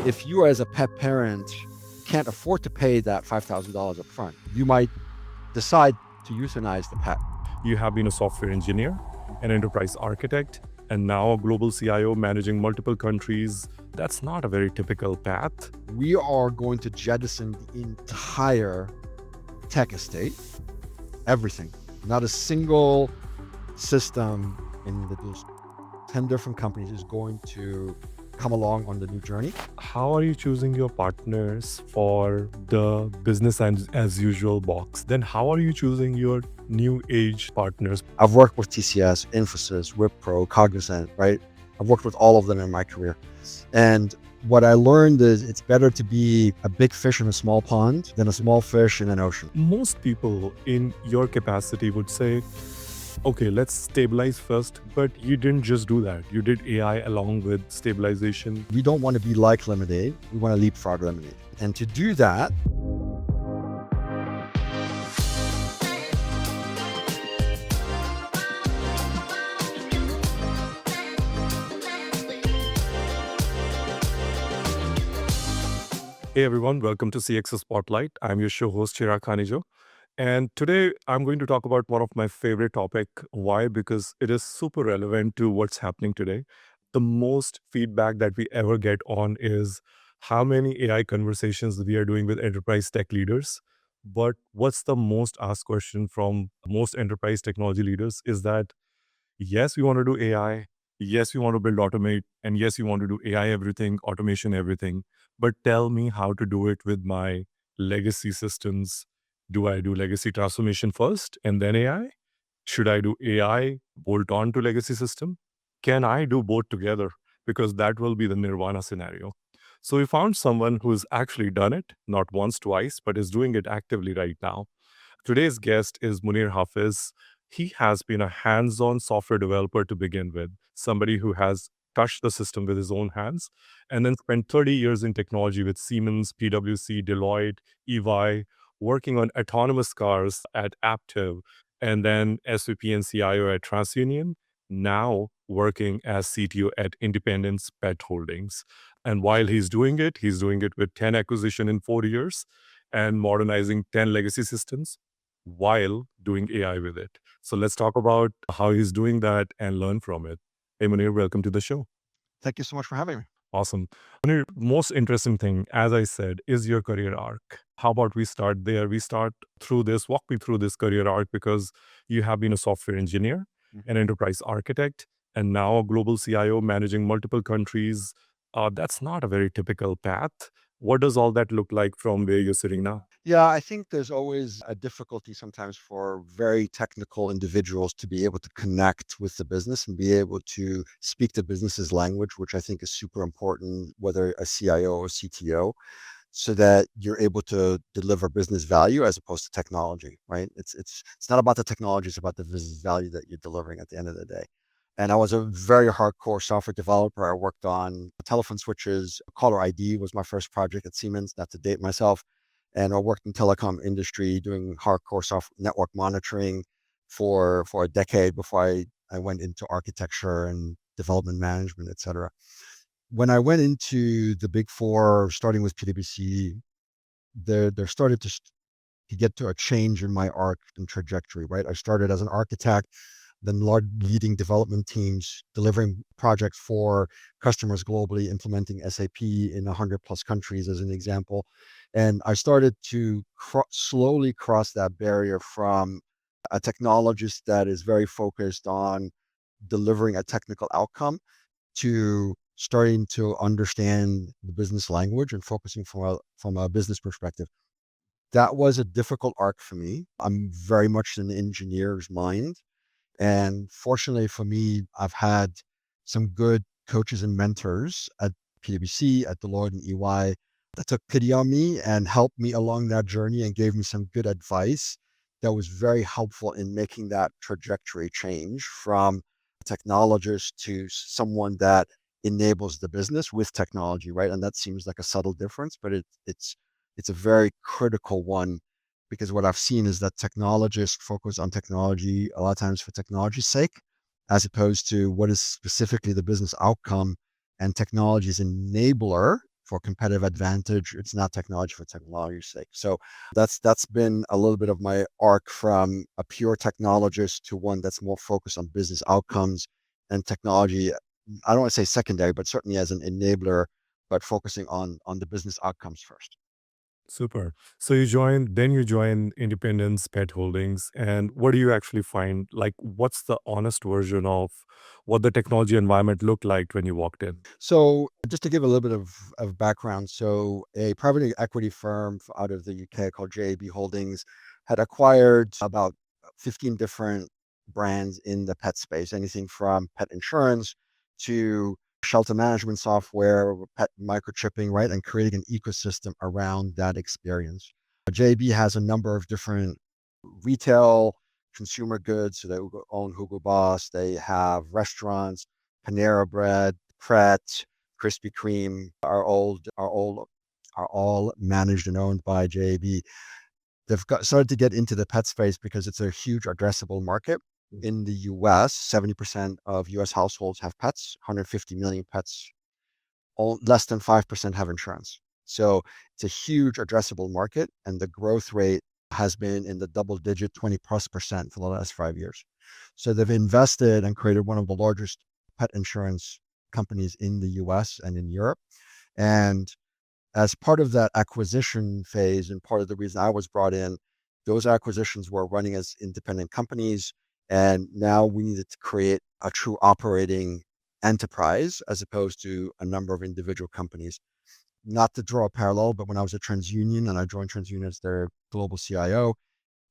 If you as a pet parent can't afford to pay that $5,000 up front, you might decide to euthanize the pet. You have been a software engineer, an enterprise architect, and now a global CIO managing multiple countries. That's not a very typical path. We are going to jettison the entire tech estate, everything. Not a single system in those 10 different companies is going to come along on the new journey. How are you choosing your partners for the business as usual box? Then how are you choosing your new age partners? I've worked with TCS, Infosys, Wipro, Cognizant, right? I've worked with all of them in my career. And what I learned is it's better to be a big fish in a small pond than a small fish in an ocean. Most people in your capacity would say, okay, let's stabilize first, but you didn't just do that. You did AI along with stabilization. We don't want to be like lemonade. We want to leapfrog lemonade. And to do that, Hey everyone, welcome to CXO Spotlight. I'm your show host, Chirag Khanijo. And today I'm going to talk about one of my favorite topic. Why? Because it is super relevant to what's happening today. The most feedback that we ever get on is how many AI conversations we are doing with enterprise tech leaders. But what's the most asked question from most enterprise technology leaders is that, yes, we want to do AI. Yes, we want to build automate. And yes, we want to do AI everything, automation everything. But tell me how to do it with my legacy systems. Do I do legacy transformation first and then AI? Should I do AI bolt on to legacy system? Can I do both together? Because that will be the nirvana scenario. So we found someone who's actually done it, not once, twice, but is doing it actively right now. Today's guest is Munir Hafez. He has been a hands-on software developer to begin with, somebody who has touched the system with his own hands, and then spent 30 years in technology with Siemens, PwC, Deloitte, EY, working on autonomous cars at Aptiv, and then SVP and CIO at TransUnion, now working as CTO at Independence Pet Holdings. And while he's doing it with 10 acquisition in 4 years and modernizing 10 legacy systems while doing AI with it. So let's talk about how he's doing that and learn from it. Hey, Munir, welcome to the show. thank you so much for having me. Awesome. Munir, most interesting thing, as I said, is your career arc. How about we start there? We start through this, walk me through this career arc because you have been a software engineer, an enterprise architect, and now a global CIO managing multiple countries. That's not a very typical path. What does all that look like from where you're sitting now? Yeah, I think there's always a difficulty sometimes for very technical individuals to be able to connect with the business and be able to speak the business's language, which I think is super important, whether a CIO or CTO, so that you're able to deliver business value as opposed to technology, right? It's not about the technology, it's about the business value that you're delivering at the end of the day. And I was a very hardcore software developer. I worked on telephone switches. Caller ID was my first project at Siemens, not to date myself. And I worked in telecom industry doing hardcore software network monitoring for a decade before I went into architecture and development management, et cetera. When I went into the big four, starting with PwC, there started to get to a change in my arc and trajectory, right? I started as an architect, then leading development teams, delivering projects for customers globally, implementing SAP in 100 plus countries as an example. And I started to slowly cross that barrier from a technologist that is very focused on delivering a technical outcome to starting to understand the business language and focusing from a business perspective. That was a difficult arc for me. I'm very much an engineer's mind. And fortunately for me, I've had some good coaches and mentors at PwC, at Deloitte and EY that took pity on me and helped me along that journey and gave me some good advice that was very helpful in making that trajectory change from a technologist to someone that enables the business with technology, right? And that seems like a subtle difference, but it's a very critical one, because what I've seen is that technologists focus on technology a lot of times for technology's sake, as opposed to what is specifically the business outcome, and technology is an enabler for competitive advantage. It's not technology for technology's sake. So that's been a little bit of my arc from a pure technologist to one that's more focused on business outcomes and technology. I don't want to say secondary, but certainly as an enabler, but focusing on the business outcomes first. Super. So you join Independence Pet Holdings, and what do you actually find? Like, what's the honest version of what the technology environment looked like when you walked in? So just to give a little bit of background, so a private equity firm out of the UK called JAB Holdings had acquired about 15 different brands in the pet space, anything from pet insurance to shelter management software, pet microchipping, right? And creating an ecosystem around that experience. JAB has a number of different retail consumer goods. So they own Hugo Boss, they have restaurants, Panera Bread, Pret, Krispy Kreme are all managed and owned by JAB. Started to get into the pet space because it's a huge addressable market. In the US, 70% of US households have pets, 150 million pets, less than 5% have insurance. So it's a huge addressable market, and the growth rate has been in the double digit 20+% for the last 5 years. So they've invested and created one of the largest pet insurance companies in the US and in Europe. And as part of that acquisition phase, and part of the reason I was brought in, those acquisitions were running as independent companies. And now we needed to create a true operating enterprise as opposed to a number of individual companies. Not to draw a parallel, but when I was at TransUnion and I joined TransUnion as their global CIO,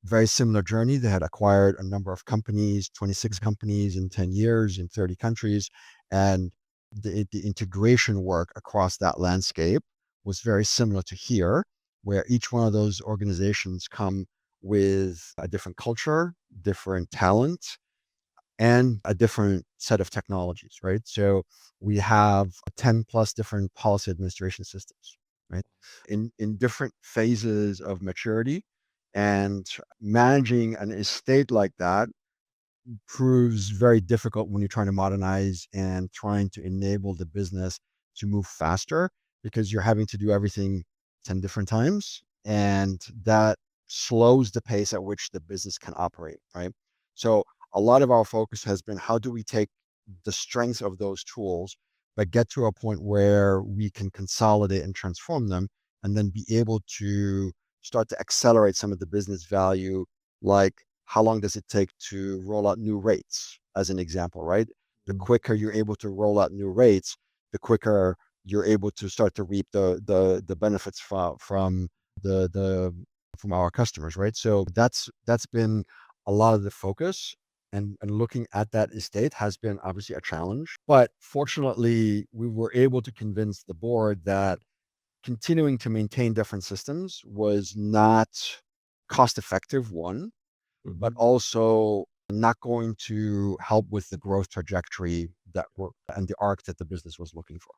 very similar journey. They had acquired a number of companies, 26 companies in 10 years in 30 countries. And the integration work across that landscape was very similar to here, where each one of those organizations come with a different culture, different talent, and a different set of technologies, right? So we have 10 plus different policy administration systems, right? In different phases of maturity, and managing an estate like that proves very difficult when you're trying to modernize and trying to enable the business to move faster, because you're having to do everything 10 different times, and that slows the pace at which the business can operate, right? So a lot of our focus has been how do we take the strengths of those tools, but get to a point where we can consolidate and transform them, and then be able to start to accelerate some of the business value, like how long does it take to roll out new rates, as an example, right? The quicker you're able to roll out new rates, the quicker you're able to start to reap the benefits the from our customers, right? So that's been a lot of the focus, and looking at that estate has been obviously a challenge. But fortunately, we were able to convince the board that continuing to maintain different systems was not cost effective, one, but also not going to help with the growth trajectory and the arc that the business was looking for.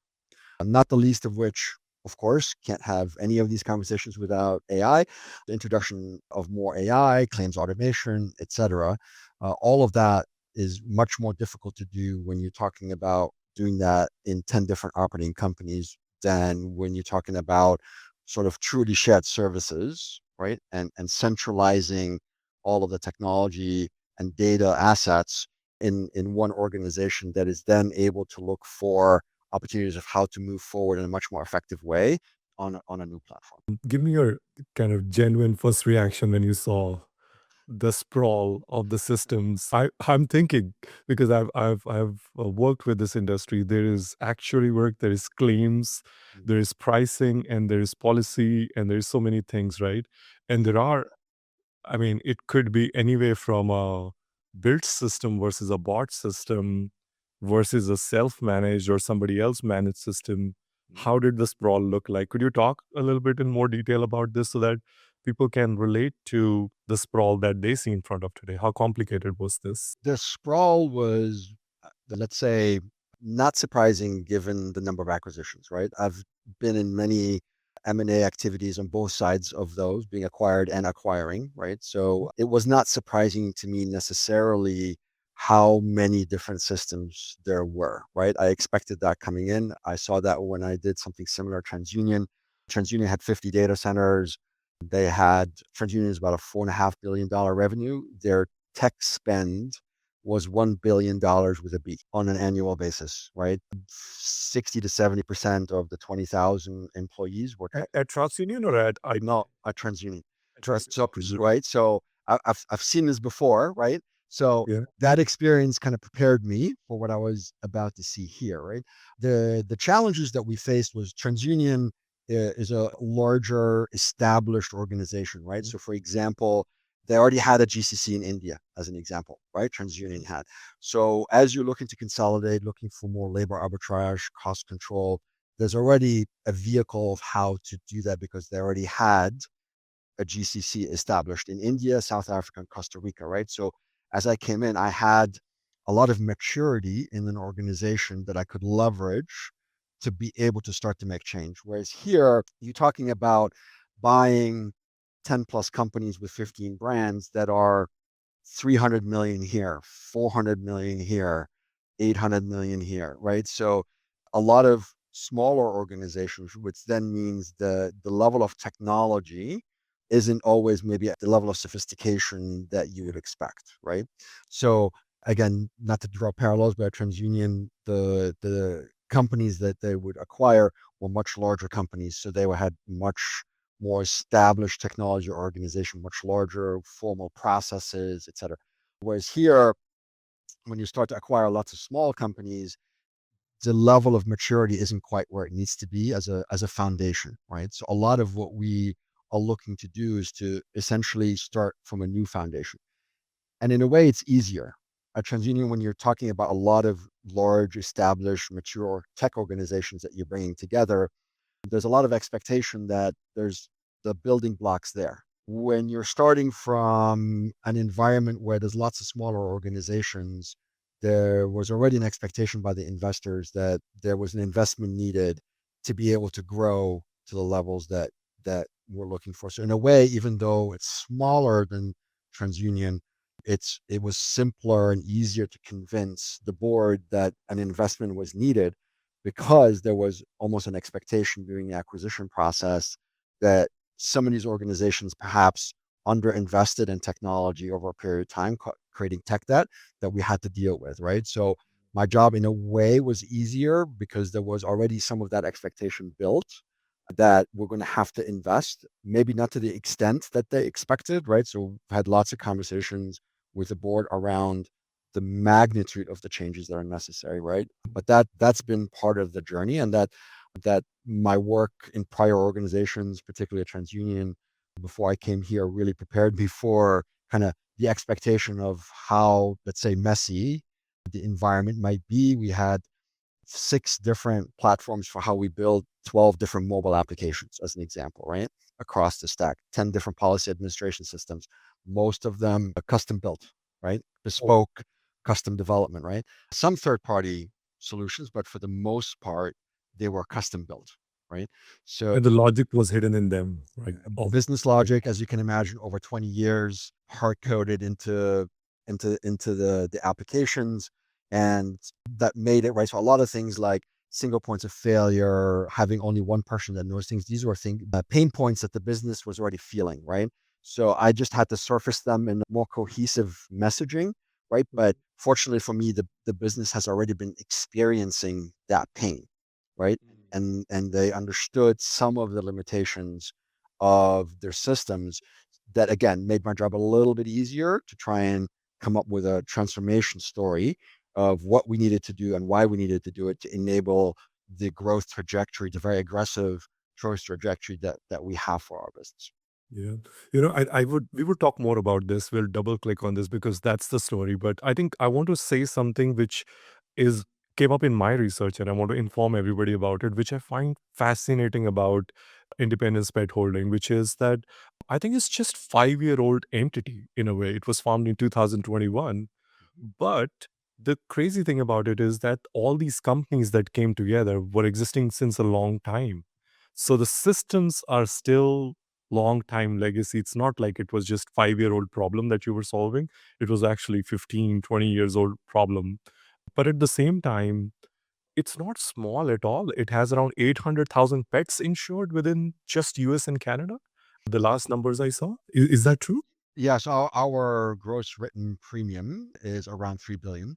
Not the least of which, of course, can't have any of these conversations without AI. The introduction of more AI, claims automation, etc. All of that is much more difficult to do when you're talking about doing that in 10 different operating companies than when you're talking about sort of truly shared services, right? And centralizing all of the technology and data assets in one organization that is then able to look for opportunities of how to move forward in a much more effective way on a new platform. Give me your kind of genuine first reaction when you saw the sprawl of the systems. I'm thinking, because I've worked with this industry. There is actuary work, there is claims, there is pricing, and there is policy, and there's so many things, right? And there are, I mean, it could be anywhere from a built system versus a bought system versus a self-managed or somebody else managed system. How did the sprawl look like? Could you talk a little bit in more detail about this so that people can relate to the sprawl that they see in front of today? How complicated was this? The sprawl was, let's say, not surprising given the number of acquisitions, right? I've been in many M&A activities on both sides of those, being acquired and acquiring, right? So it was not surprising to me necessarily how many different systems there were, right? I expected that coming in. I saw that when I did something similar, TransUnion. TransUnion had 50 data centers. TransUnion is about a $4.5 billion revenue. Their tech spend was $1 billion with a B on an annual basis, right? 60 to 70% of the 20,000 employees were tech. At TransUnion or at I? No, at TransUnion. So presume. Right? So I've seen this before, right? So Yeah. that experience kind of prepared me for what I was about to see here, right? The challenges that we faced was TransUnion is a larger established organization, right? So for example, they already had a GCC in India, as an example, right? TransUnion had. So as you're looking to consolidate, looking for more labor arbitrage, cost control, there's already a vehicle of how to do that because they already had a GCC established in India, South Africa, and Costa Rica, right? So as I came in, I had a lot of maturity in an organization that I could leverage to be able to start to make change. Whereas here, you're talking about buying 10 plus companies with 15 brands that are 300 million here, 400 million here, 800 million here, right? So a lot of smaller organizations, which then means the level of technology isn't always maybe at the level of sophistication that you would expect, right? So again, not to draw parallels, but at TransUnion, the companies that they would acquire were much larger companies, so they had much more established technology organization, much larger formal processes, et cetera. Whereas here, when you start to acquire lots of small companies, the level of maturity isn't quite where it needs to be as a foundation, right? So a lot of what we are looking to do is to essentially start from a new foundation. And in a way, it's easier. At TransUnion, when you're talking about a lot of large, established, mature tech organizations that you're bringing together, there's a lot of expectation that there's the building blocks there. When you're starting from an environment where there's lots of smaller organizations, there was already an expectation by the investors that there was an investment needed to be able to grow to the levels that we're looking for. So in a way, even though it's smaller than TransUnion, it was simpler and easier to convince the board that an investment was needed because there was almost an expectation during the acquisition process that some of these organizations perhaps underinvested in technology over a period of time, creating tech debt that we had to deal with, right? So my job in a way was easier because there was already some of that expectation built that we're going to have to invest, maybe not to the extent that they expected, right? So we've had lots of conversations with the board around the magnitude of the changes that are necessary, right? But that's been part of the journey, and that my work in prior organizations, particularly at TransUnion, before I came here, really prepared me for kind of the expectation of how, let's say, messy the environment might be. We had 6 different platforms for how we build 12 different mobile applications, as an example, right? Across the stack, 10 different policy administration systems, most of them custom built, right? Bespoke, custom development, right? Some third party solutions, but for the most part, they were custom built, right? So And the logic was hidden in them, right? business logic, as you can imagine, over 20 years, hard coded into the applications, and that made it right. So a lot of things like single points of failure, having only one person that knows things, these were things, pain points that the business was already feeling, right? So I just had to surface them in more cohesive messaging, right? But fortunately for me, the business has already been experiencing that pain, right? And they understood some of the limitations of their systems that again made my job a little bit easier to try and come up with a transformation story of what we needed to do and why we needed to do it to enable the growth trajectory, the very aggressive growth trajectory that we have for our business. Yeah. We would talk more about this. We'll double click on this because that's the story. But I think I want to say something which is came up in my research and I want to inform everybody about it, which I find fascinating about independence pet holding, which is that I think it's just 5-year-old entity in a way. It was formed in 2021. But the crazy thing about it is that all these companies that came together were existing since a long time. So the systems are still long time legacy. It's not like it was just 5-year-old problem that you were solving. It was actually 15, 20 years old problem. But at the same time, it's not small at all. It has around 800,000 pets insured within just US and Canada. The last numbers I saw. Is that true? Yeah, so our gross written premium is around 3 billion.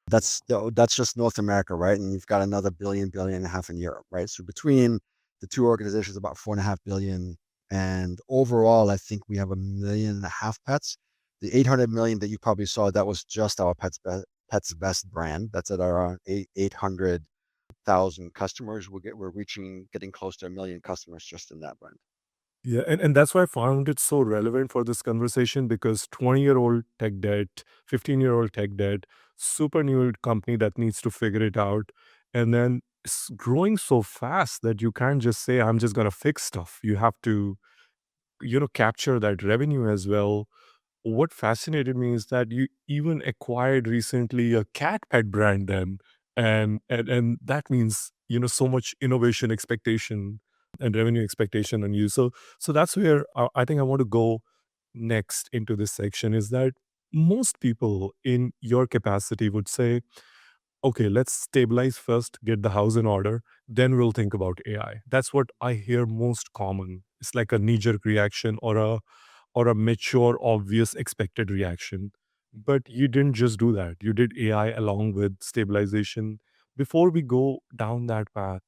That's just North America, right? And you've got another billion and a half in Europe, right? So between the two organizations, about 4.5 billion. And overall, I think we have 1.5 million pets. The 800 million that you probably saw, that was just our Pets Best brand. That's at around 800,000 customers. We're getting close to 1 million customers just in that brand. Yeah, and that's why I found it so relevant for this conversation because 20-year-old tech debt, 15-year-old tech debt, super new company that needs to figure it out. And then it's growing so fast that you can't just say, I'm just going to fix stuff. You have to, capture that revenue as well. What fascinated me is that you even acquired recently a cat pet brand then, and that means so much innovation expectation and revenue expectation on you. So that's where I think I want to go next into this section is that most people in your capacity would say, okay, let's stabilize first, get the house in order, then we'll think about AI. That's what I hear most common. It's like a knee-jerk reaction or a mature, obvious, expected reaction. But you didn't just do that. You did AI along with stabilization. Before we go down that path,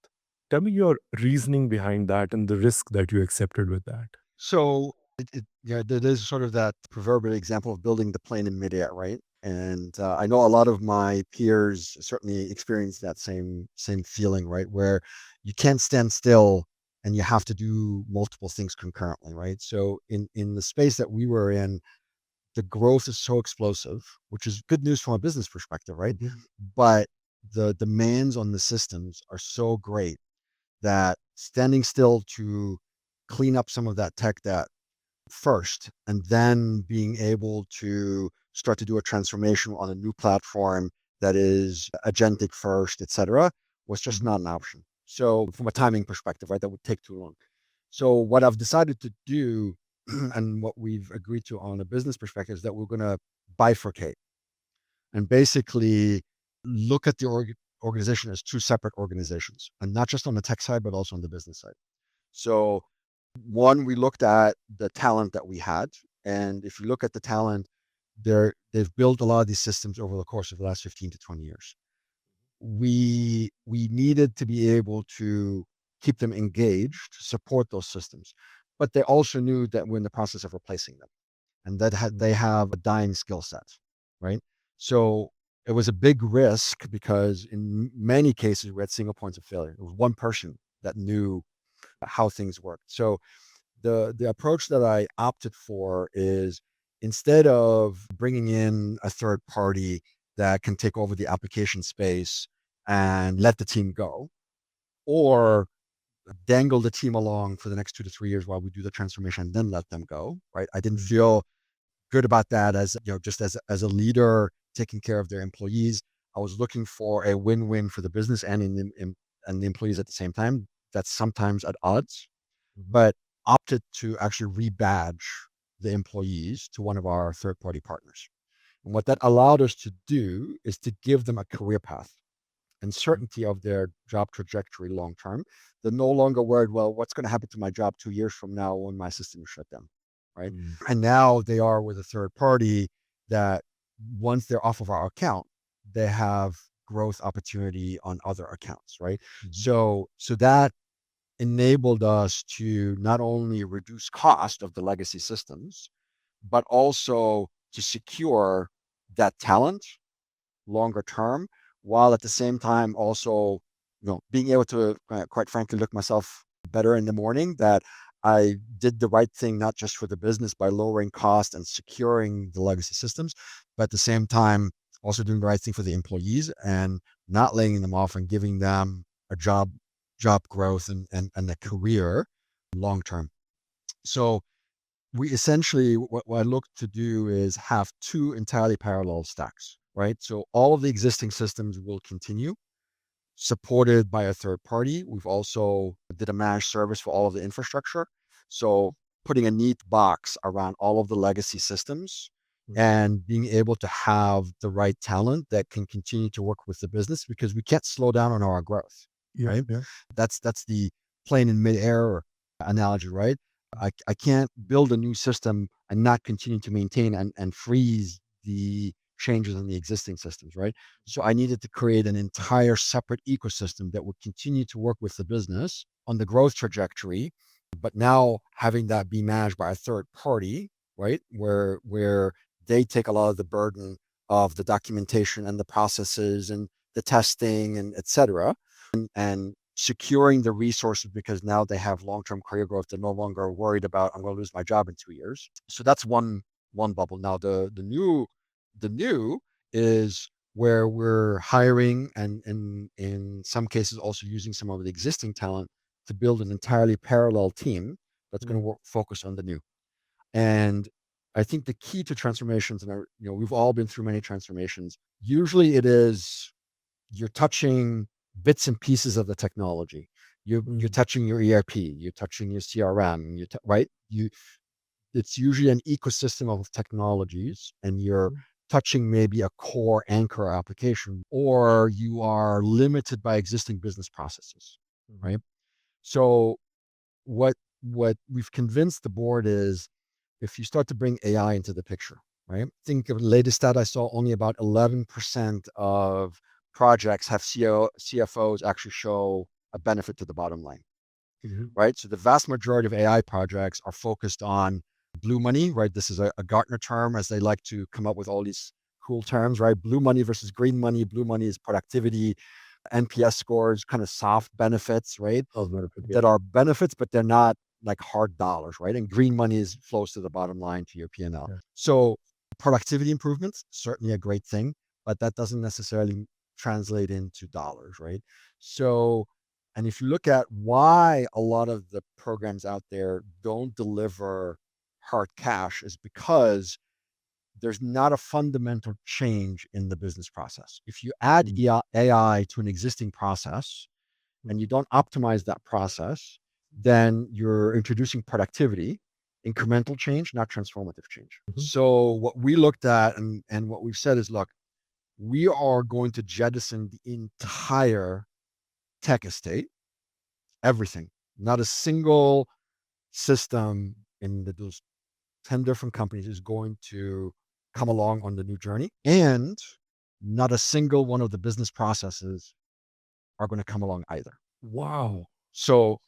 tell me your reasoning behind that and the risk that you accepted with that. So yeah, there is sort of that proverbial example of building the plane in midair, right? And I know a lot of my peers certainly experience that same feeling, right? Where you can't stand still and you have to do multiple things concurrently, right? So in the space that we were in, the growth is so explosive, which is good news from a business perspective, right? Mhm. But the demands on the systems are so great that standing still to clean up some of that tech debt first, and then being able to start to do a transformation on a new platform that is agentic first, et cetera, was just Mhm. not an option. So from a timing perspective, right, that would take too long. So what I've decided to do and what we've agreed to on a business perspective is that we're going to bifurcate and basically look at the organization as two separate organizations, and not just on the tech side, but also on the business side. So one, we looked at the talent that we had. And if you look at the talent, they've built a lot of these systems over the course of the last 15 to 20 years. We needed to be able to keep them engaged, support those systems. But they also knew that we're in the process of replacing them and that they have a dying skill set, right? So it was a big risk because in many cases we had single points of failure. It was one person that knew how things worked. So the approach that I opted for is instead of bringing in a third party that can take over the application space and let the team go, or dangle the team along for the next 2 to 3 years while we do the transformation and then let them go, right? I didn't feel good about that as just as a leader taking care of their employees. I was looking for a win-win for the business and the employees at the same time. That's sometimes at odds, Mhm. but opted to actually rebadge the employees to one of our third-party partners. And what that allowed us to do is to give them a career path and certainty of their job trajectory long term. They're no longer worried, well, what's going to happen to my job 2 years from now when my system is shut down, right? Mm. And now they are with a third party that once they're off of our account, they have growth opportunity on other accounts, right? Mhm. So that enabled us to not only reduce cost of the legacy systems, but also to secure that talent longer term, while at the same time also, being able to, quite frankly, look myself better in the morning that I did the right thing, not just for the business by lowering cost and securing the legacy systems, but at the same time also doing the right thing for the employees and not laying them off and giving them a job growth and a career long term. So we essentially, what I look to do is have two entirely parallel stacks, right? So all of the existing systems will continue supported by a third party. We've also did a managed service for all of the infrastructure. So putting a neat box around all of the legacy systems and being able to have the right talent that can continue to work with the business, because we can't slow down on our growth, right? Yeah. That's the plane in midair analogy, right? I can't build a new system and not continue to maintain and freeze the changes in the existing systems, right? So I needed to create an entire separate ecosystem that would continue to work with the business on the growth trajectory, but now having that be managed by a third party, right? Where they take a lot of the burden of the documentation and the processes and the testing and et cetera, and securing the resources, because now they have long-term career growth. They're no longer worried about, I'm going to lose my job in 2 years. So that's one bubble. Now the new is where we're hiring and in some cases also using some of the existing talent to build an entirely parallel team that's going to focus on the new. And I think the key to transformations, and we've all been through many transformations. Usually, it is you're touching bits and pieces of the technology. You're touching your ERP, you're touching your CRM, right? It's usually an ecosystem of technologies, and you're touching maybe a core anchor application, or you are limited by existing business processes, right? So what we've convinced the board is, if you start to bring AI into the picture, right? Think of the latest stat I saw, only about 11% of projects have CFOs actually show a benefit to the bottom line, right? So the vast majority of AI projects are focused on blue money, right? This is a Gartner term, as they like to come up with all these cool terms, right? Blue money versus green money. Blue money is productivity, NPS scores, kind of soft benefits, right? That are benefits, but they're not like hard dollars, right? And green money flows to the bottom line, to your P&L. Yeah. So productivity improvements, certainly a great thing, but that doesn't necessarily translate into dollars, right? So, and if you look at why a lot of the programs out there don't deliver hard cash, is because there's not a fundamental change in the business process. If you add AI to an existing process and you don't optimize that process, then you're introducing productivity, incremental change, not transformative change. So what we looked at and what we've said is, look, we are going to jettison the entire tech estate, everything, not a single system in those 10 different companies is going to come along on the new journey, and not a single one of the business processes are going to come along either. Wow. So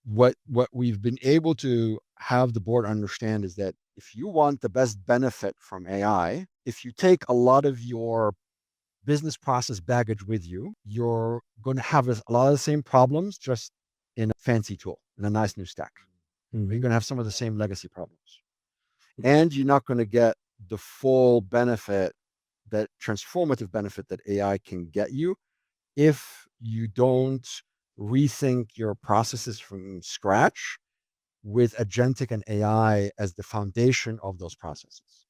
what we've been able to have the board understand is that if you want the best benefit from AI, if you take a lot of your business process baggage with you, you're going to have a lot of the same problems, just in a fancy tool, in a nice new stack. You're going to have some of the same legacy problems. And you're not going to get the full benefit, that transformative benefit that AI can get you, if you don't rethink your processes from scratch with agentic and AI as the foundation of those processes,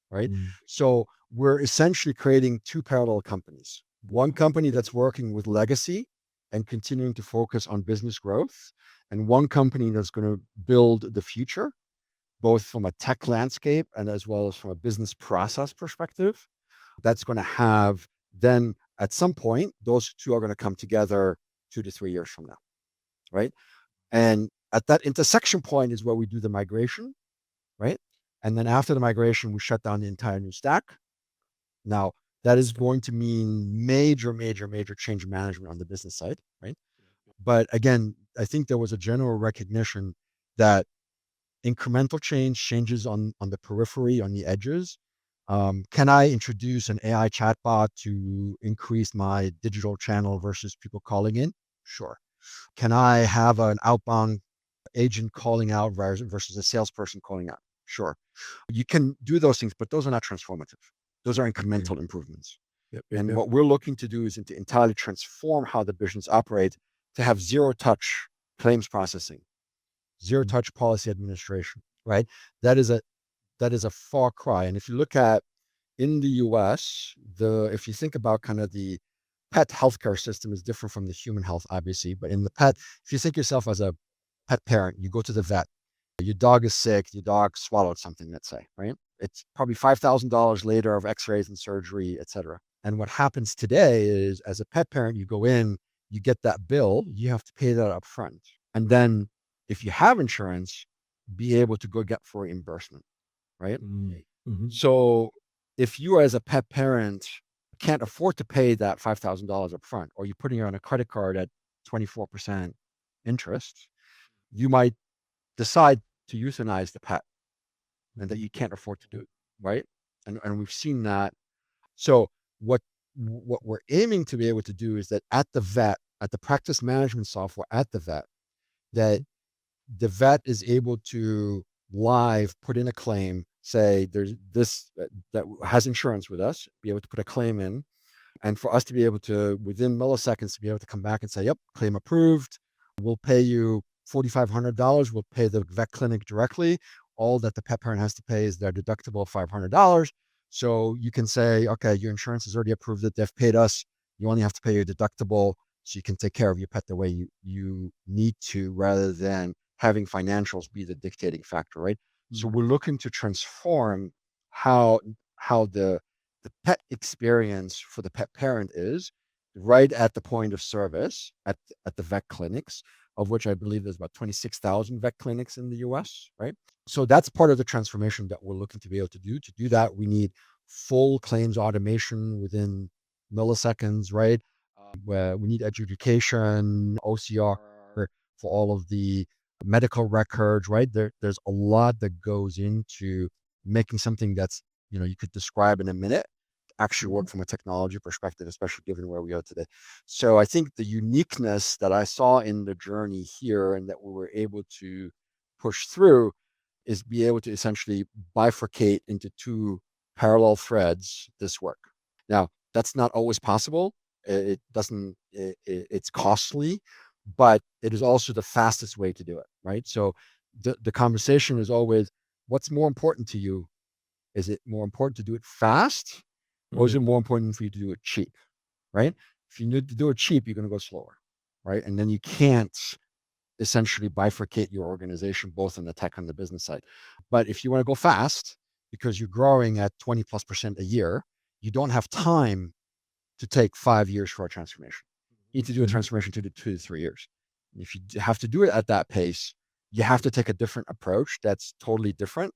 right? So we're essentially creating two parallel companies. One company that's working with legacy and continuing to focus on business growth, and one company that's going to build the future, both from a tech landscape and as well as from a business process perspective. That's going to have, then at some point, those two are going to come together 2 to 3 years from now, right? And at that intersection point is where we do the migration, right? And then after the migration, we shut down the entire new stack. Now, that is going to mean major change management on the business side, right? But again, I think there was a general recognition that incremental changes on the periphery, on the edges. Can I introduce an AI chatbot to increase my digital channel versus people calling in? Sure. Can I have an outbound agent calling out versus a salesperson calling out? Sure. You can do those things, but those are not transformative. Those are incremental improvements. And what we're looking to do is to entirely transform how the business operate, to have zero-touch claims processing, zero-touch policy administration, right? That is a far cry. And if you look at, in the US, if you think about kind of the pet healthcare system is different from the human health, obviously. But in the pet, if you think yourself as a pet parent, you go to the vet, Your dog is sick, your dog swallowed something, let's say, right? It's probably $5,000 later of x-rays and surgery, et cetera. And what happens today is, as a pet parent, you go in, you get that bill, you have to pay that up front. And then if you have insurance, be able to go get for reimbursement, right? Mm-hmm. So if you as a pet parent can't afford to pay that $5,000 up front, or you're putting it on a credit card at 24% interest, you might decide to euthanize the pet and that you can't afford to do it, right? And we've seen that. So what we're aiming to be able to do is that at the vet, at the practice management software at the vet, that the vet is able to live put in a claim, say there's this that has insurance with us, be able to put a claim in, and for us to be able to, within milliseconds, to be able to come back and say, yep, claim approved. We'll pay you $4,500. We'll pay the vet clinic directly. All that the pet parent has to pay is their deductible of $500. So you can say, okay, your insurance has already approved it. They've paid us. You only have to pay your deductible so you can take care of your pet the way you need to, rather than having financials be the dictating factor, right? So we're looking to transform how the pet experience for the pet parent is right at the point of service at the vet clinics, of which I believe there's about 26,000 vet clinics in the US, right? So that's part of the transformation that we're looking to be able to do. To do that, we need full claims automation within milliseconds, right? Where we need adjudication, OCR for all of the medical records, right? There's a lot that goes into making something that's, you could describe in a minute actually work from a technology perspective, especially given where we are today. So I think the uniqueness that I saw in the journey here and that we were able to push through is be able to essentially bifurcate into two parallel threads this work. Now, that's not always possible. It doesn't, it's costly, but it is also the fastest way to do it, right? So the conversation is always, what's more important to you? Is it more important to do it fast, or is it more important for you to do it cheap, right? If you need to do it cheap, you're going to go slower, right? And then you can't essentially bifurcate your organization, both on the tech and the business side. But if you want to go fast, because you're growing at 20+% a year, you don't have time to take 5 years for a transformation. You need to do a transformation to 2 to 3 years. And if you have to do it at that pace, you have to take a different approach that's totally different.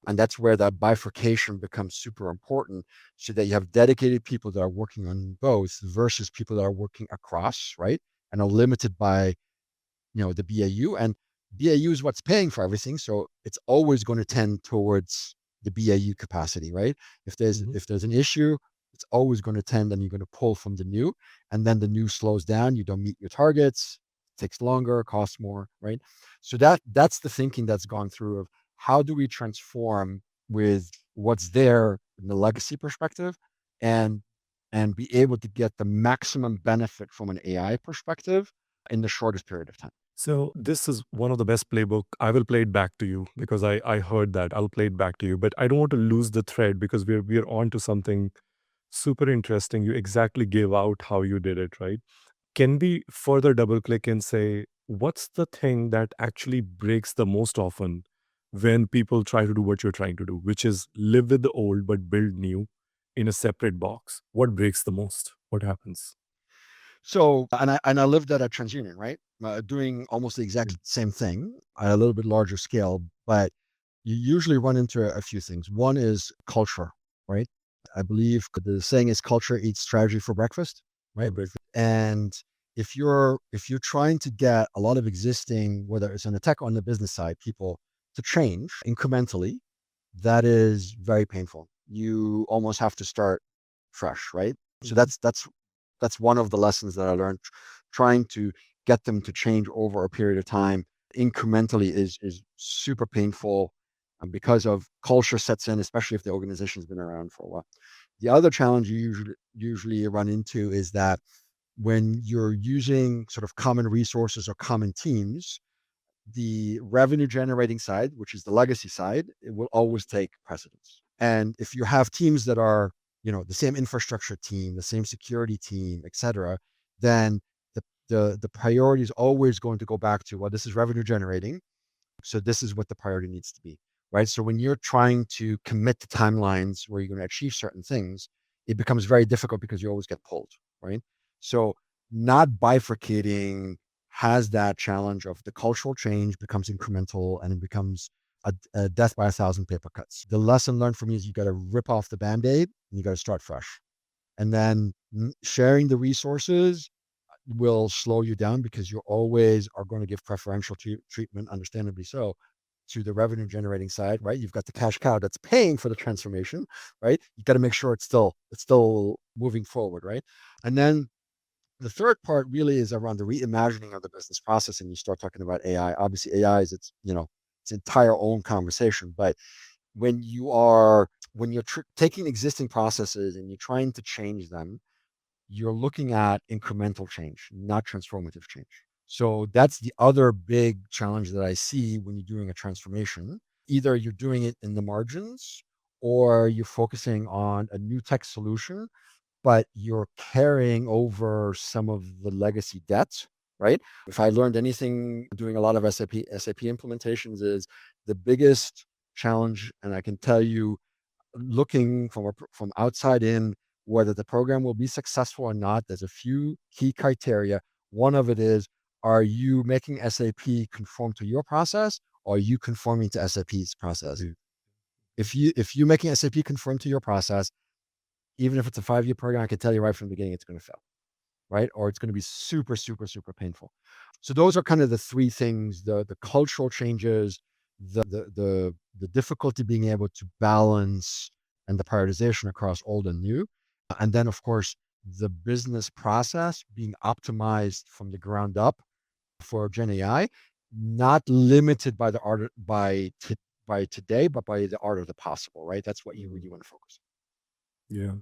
And that's where that bifurcation becomes super important, so that you have dedicated people that are working on both versus people that are working across, right? And are limited by, the BAU, and BAU is what's paying for everything. So it's always going to tend towards the BAU capacity, right? If there's an issue, it's always going to tend, and you're going to pull from the new, and then the new slows down. You don't meet your targets, takes longer, costs more, right? So that's the thinking that's gone through of how do we transform with what's there in the legacy perspective, and be able to get the maximum benefit from an AI perspective in the shortest period of time. So this is one of the best playbook. I will play it back to you because I heard that. I'll play it back to you, but I don't want to lose the thread because we're on to something super interesting. You exactly gave out how you did it, right? Can we further double click and say, what's the thing that actually breaks the most often when people try to do what you're trying to do, which is live with the old but build new in a separate box? What breaks the most? What happens? So, and I lived at a TransUnion, right? Doing almost the exact same thing at a little bit larger scale, but you usually run into a few things. One is culture, right? I believe the saying is culture eats strategy for breakfast, right? And if you're trying to get a lot of existing, whether it's on the tech or on the business side, people to change incrementally, that is very painful. You almost have to start fresh, right? So that's one of the lessons that I learned. Trying to get them to change over a period of time incrementally is super painful, because of culture sets in, especially if the organization's been around for a while. The other challenge you usually run into is that when you're using sort of common resources or common teams, the revenue generating side, which is the legacy side, it will always take precedence. And if you have teams that are, the same infrastructure team, the same security team, et cetera, then the priority is always going to go back to, well, this is revenue generating. So this is what the priority needs to be, right? So when you're trying to commit to timelines where you're going to achieve certain things, it becomes very difficult because you always get pulled, right? So not bifurcating has that challenge of the cultural change becomes incremental and it becomes a death by 1,000 paper cuts. The lesson learned for me is you got to rip off the band-aid and you got to start fresh. And then sharing the resources will slow you down because you always are going to give preferential treatment, understandably so, to the revenue generating side, right? You've got the cash cow that's paying for the transformation, right? You got to make sure it's still moving forward, right? And then the third part really is around the reimagining of the business process, and you start talking about AI. Obviously, AI is its entire own conversation, but when you're taking existing processes and you're trying to change them, you're looking at incremental change, not transformative change. So that's the other big challenge that I see when you're doing a transformation. Either you're doing it in the margins or you're focusing on a new tech solution, but you're carrying over some of the legacy debts, right? If I learned anything doing a lot of SAP implementations is the biggest challenge, and I can tell you looking from outside in whether the program will be successful or not. There's a few key criteria. One of it is, are you making SAP conform to your process, or are you conforming to SAP's process? If you're making SAP conform to your process, even if it's a 5-year program, I can tell you right from the beginning it's going to fail, right? Or it's going to be super, super, super painful. So those are kind of the three things: the cultural changes, the difficulty being able to balance and the prioritization across old and new, and then of course the business process being optimized from the ground up for Gen AI, not limited by the art by today, but by the art of the possible, right? That's what you really want to focus Yeah.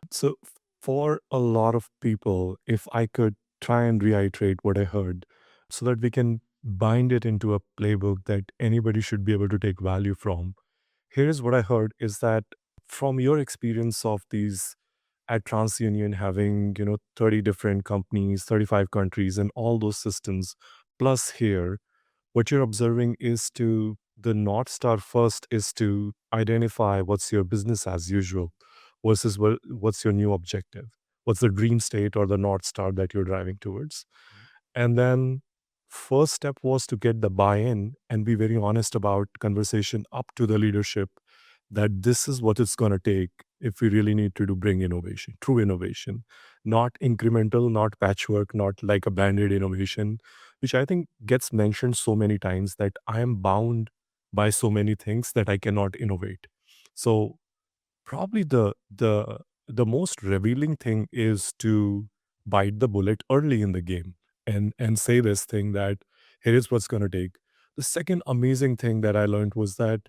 So for a lot of people, if I could try and reiterate what I heard so that we can bind it into a playbook that anybody should be able to take value from, here's what I heard is that from your experience of these at TransUnion having, 30 different companies, 35 countries, and all those systems, plus here, what you're observing is to the North Star first is to identify what's your business as usual versus what's your new objective. What's the dream state or the North Star that you're driving towards? And then first step was to get the buy-in and be very honest about conversation up to the leadership that this is what it's going to take if we really need to do bring innovation, true innovation, not incremental, not patchwork, not like a band-aid innovation, which I think gets mentioned so many times that I am bound by so many things that I cannot innovate. So probably the most revealing thing is to bite the bullet early in the game and say this thing that here is what's going to take. The second amazing thing that I learned was that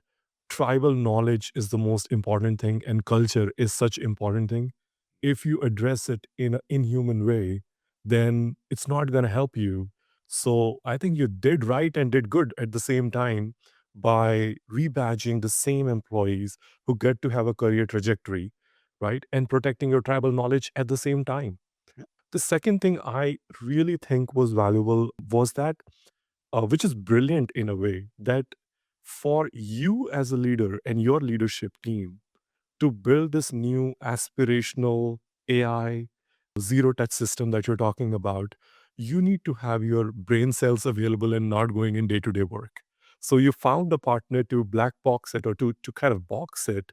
tribal knowledge is the most important thing and culture is such important thing. If you address it in an inhuman way, then it's not going to help you. So I think you did right and did good at the same time by rebadging the same employees who get to have a career trajectory, right? And protecting your tribal knowledge at the same time. The second thing I really think was valuable was that, which is brilliant in a way, that for you as a leader and your leadership team to build this new aspirational AI zero touch system that you're talking about, you need to have your brain cells available and not going in day to day work. So you found a partner to black box it or to kind of box it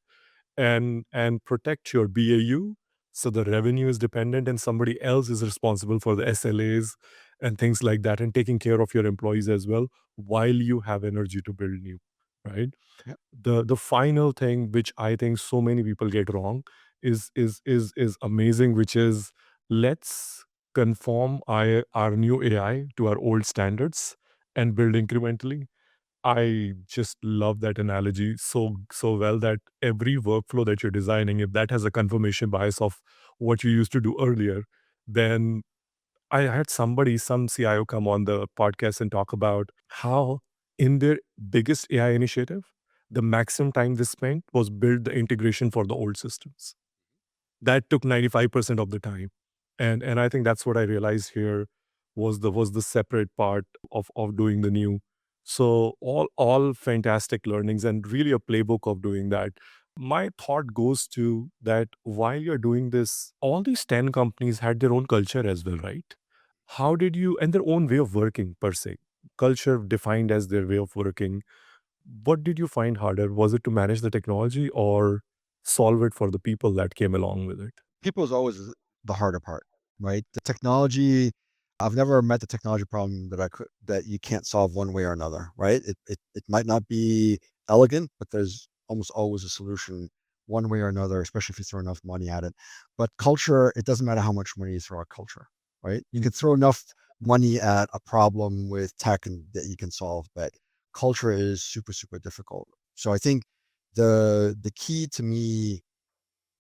and protect your BAU. So the revenue is dependent and somebody else is responsible for the SLAs and things like that and taking care of your employees as well while you have energy to build new, right? on. The final thing which I think so many people get wrong is amazing, which is let's conform our new AI to our old standards and build incrementally. I just love that analogy so well that every workflow that you're designing, if that has a confirmation bias of what you used to do earlier, then I had some CIO come on the podcast and talk about how in their biggest AI initiative, the maximum time they spent was build the integration for the old systems. That took 95% of the time. And I think that's what I realized here was the separate part of doing the new. So all fantastic learnings and really a playbook of doing that. My thought goes to that while you're doing this, all these 10 companies had their own culture as well, right? How did you, and their own way of working per se, culture defined as their way of working. What did you find harder? Was it to manage the technology or solve it for the people that came along with it? People is always the harder part, right? The technology, I've never met the technology problem that you can't solve one way or another, right? It might not be elegant, but there's almost always a solution one way or another, especially if you throw enough money at it. But culture, it doesn't matter how much money you throw at culture, right? You can throw enough money at a problem with tech and that you can solve, but culture is super, super difficult. So I think the key to me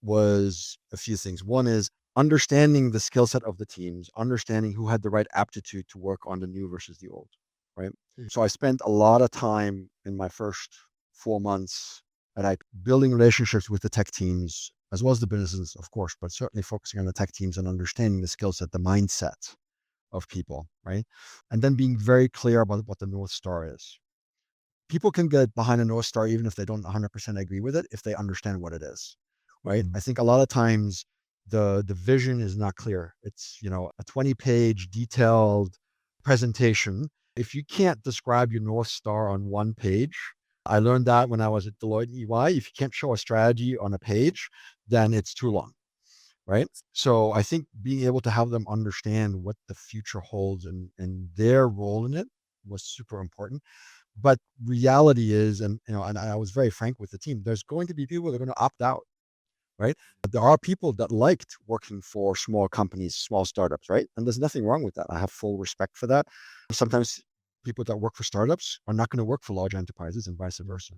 was a few things. One is understanding the skill set of the teams, understanding who had the right aptitude to work on the new versus the old, right? So I spent a lot of time in my first 4 months and I building relationships with the tech teams as well as the businesses, of course, but certainly focusing on the tech teams and understanding the skill set, the mindset of people, right? And then being very clear about what the North Star is. People can get behind a North Star even if they don't 100% agree with it, if they understand what it is, right? I think a lot of times the vision is not clear. It's, a 20-page detailed presentation. If you can't describe your North Star on one page, I learned that when I was at Deloitte and EY, if you can't show a strategy on a page, then it's too long, right? So I think being able to have them understand what the future holds and their role in it was super important. But reality is, and I was very frank with the team, there's going to be people that are going to opt out, right? But there are people that liked working for small companies, small startups, right? And there's nothing wrong with that. I have full respect for that. Sometimes people that work for startups are not going to work for large enterprises and vice versa.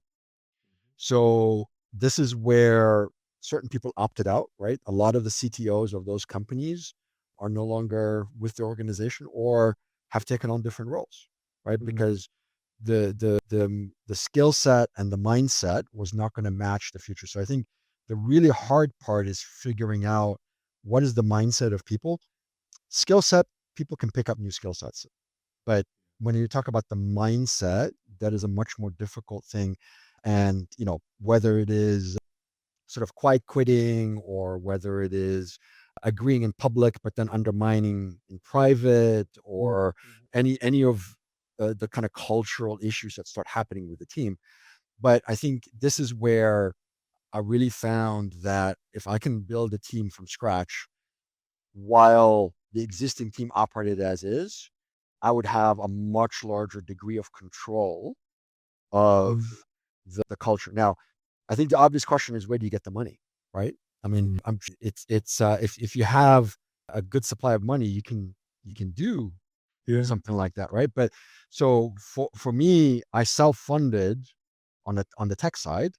So this is where certain people opted out, right? A lot of the CTOs of those companies are no longer with the organization or have taken on different roles, right? Because the skill set and the mindset was not going to match the future. So I think the really hard part is figuring out what is the mindset of people. Skill set, people can pick up new skill sets, but when you talk about the mindset, that is a much more difficult thing. And whether it is sort of quiet quitting or whether it is agreeing in public but then undermining in private or any of the kind of cultural issues that start happening with the team. But I think this is where I really found that if I can build a team from scratch while the existing team operated as is, I would have a much larger degree of control of the culture. Now, I think the obvious question is where do you get the money, right? I mean, it's if you have a good supply of money, you can do Yeah. something like that, right? But so for me, I self-funded on the tech side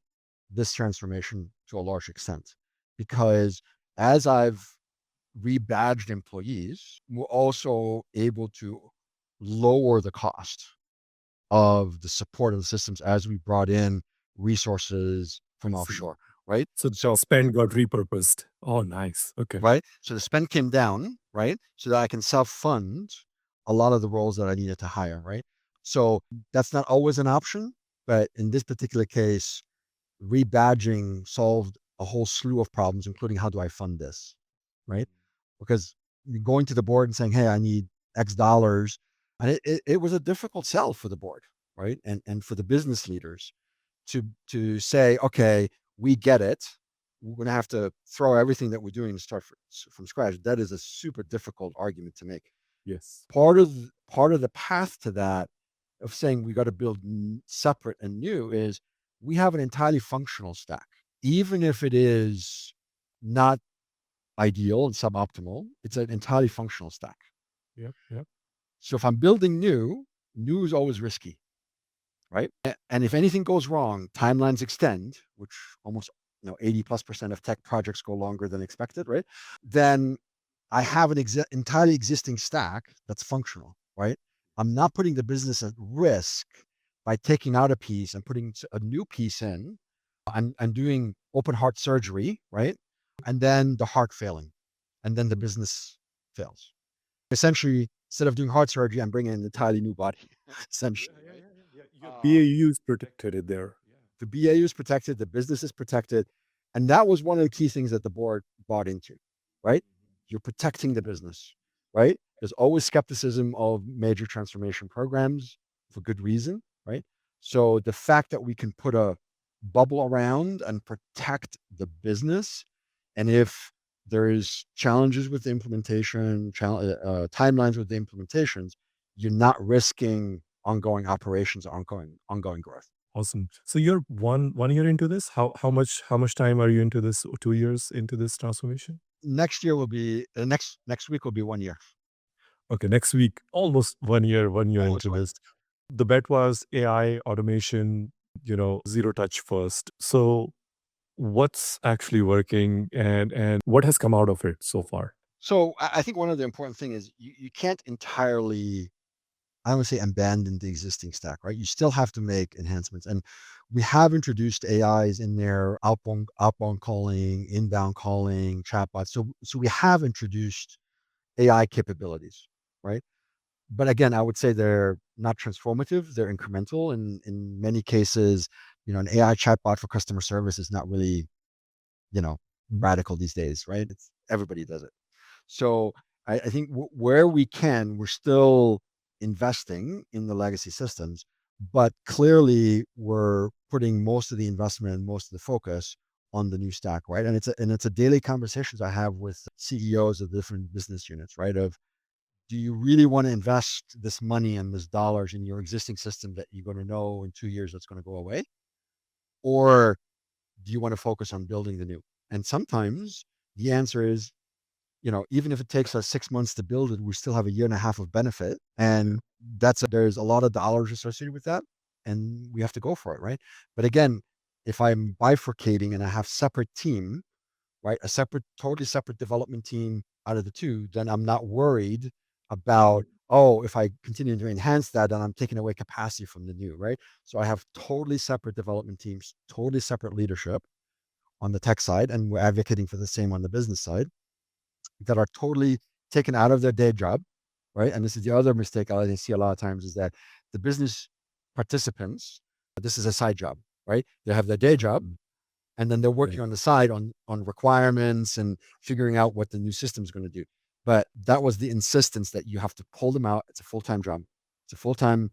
this transformation to a large extent because as I've rebadged employees, we're also able to lower the cost of the support of the systems as we brought in resources from offshore, right? So So, spend got repurposed. Oh, nice. Okay. right. So the spend came down, right? So that I can self-fund a lot of the roles that I needed to hire, right? So that's not always an option, but in this particular case, rebadging solved a whole slew of problems, including how do I fund this, right? Because you're going to the board and saying, hey, I need X dollars. And it was a difficult sell for the board, right? And for the business leaders to say, okay, we get it. We're going to have to throw everything that we're doing and start from scratch. That is a super difficult argument to make. Yes. Part of the path to that of saying we got to build separate and new is we have an entirely functional stack, even if it is not ideal and suboptimal. It's an entirely functional stack. Yep. Yep. So if I'm building new is always risky, right? And if anything goes wrong, timelines extend, which almost 80+% of tech projects go longer than expected, right? Then I have an entirely existing stack that's functional, right? I'm not putting the business at risk by taking out a piece and putting a new piece in and doing open heart surgery, right? And then the heart failing, and then the business fails. Essentially, instead of doing heart surgery, I'm bringing an entirely new body, essentially. Right? BAU is protected in there. The BAU is protected, the business is protected. And that was one of the key things that the board bought into, right? You're protecting the business, right? There's always skepticism of major transformation programs for good reason, right? So the fact that we can put a bubble around and protect the business, and if there is challenges with the implementation, timelines with the implementations, you're not risking ongoing operations, ongoing growth. Awesome. So you're one year into this. How much time are you into this? 2 years into this transformation? Next year will be next week will be 1 year. Okay, next week, almost 1 year, 1 year Almost into one. this. The bet was AI automation, zero touch first. So what's actually working and what has come out of it so far? So I think one of the important thing is you can't entirely, I would say, abandon the existing stack, right? You still have to make enhancements. And we have introduced AIs in there, outbound calling, inbound calling, chatbots. So we have introduced AI capabilities, right? But again, I would say they're not transformative, they're incremental. And in many cases, an AI chatbot for customer service is not really, radical these days, right? It's everybody does it. So I think where we can, we're still investing in the legacy systems, but clearly we're putting most of the investment and most of the focus on the new stack, right? And it's a daily conversations I have with CEOs of different business units, right? Of, do you really want to invest this money and this dollars in your existing system that you're going to know in 2 years that's going to go away, or do you want to focus on building the new? And sometimes the answer is, even if it takes us 6 months to build it, we still have a year and a half of benefit. And there's a lot of dollars associated with that. And we have to go for it, right? But again, if I'm bifurcating and I have separate team, right, totally separate development team out of the two, then I'm not worried about, oh, if I continue to enhance that, then I'm taking away capacity from the new, right? So I have totally separate development teams, totally separate leadership on the tech side, and we're advocating for the same on the business side, that are totally taken out of their day job, right? And this is the other mistake I see a lot of times, is that the business participants, this is a side job, right? They have their day job, and then they're working on the side on requirements and figuring out what the new system is going to do. But that was the insistence that you have to pull them out. It's a full-time job. It's a full-time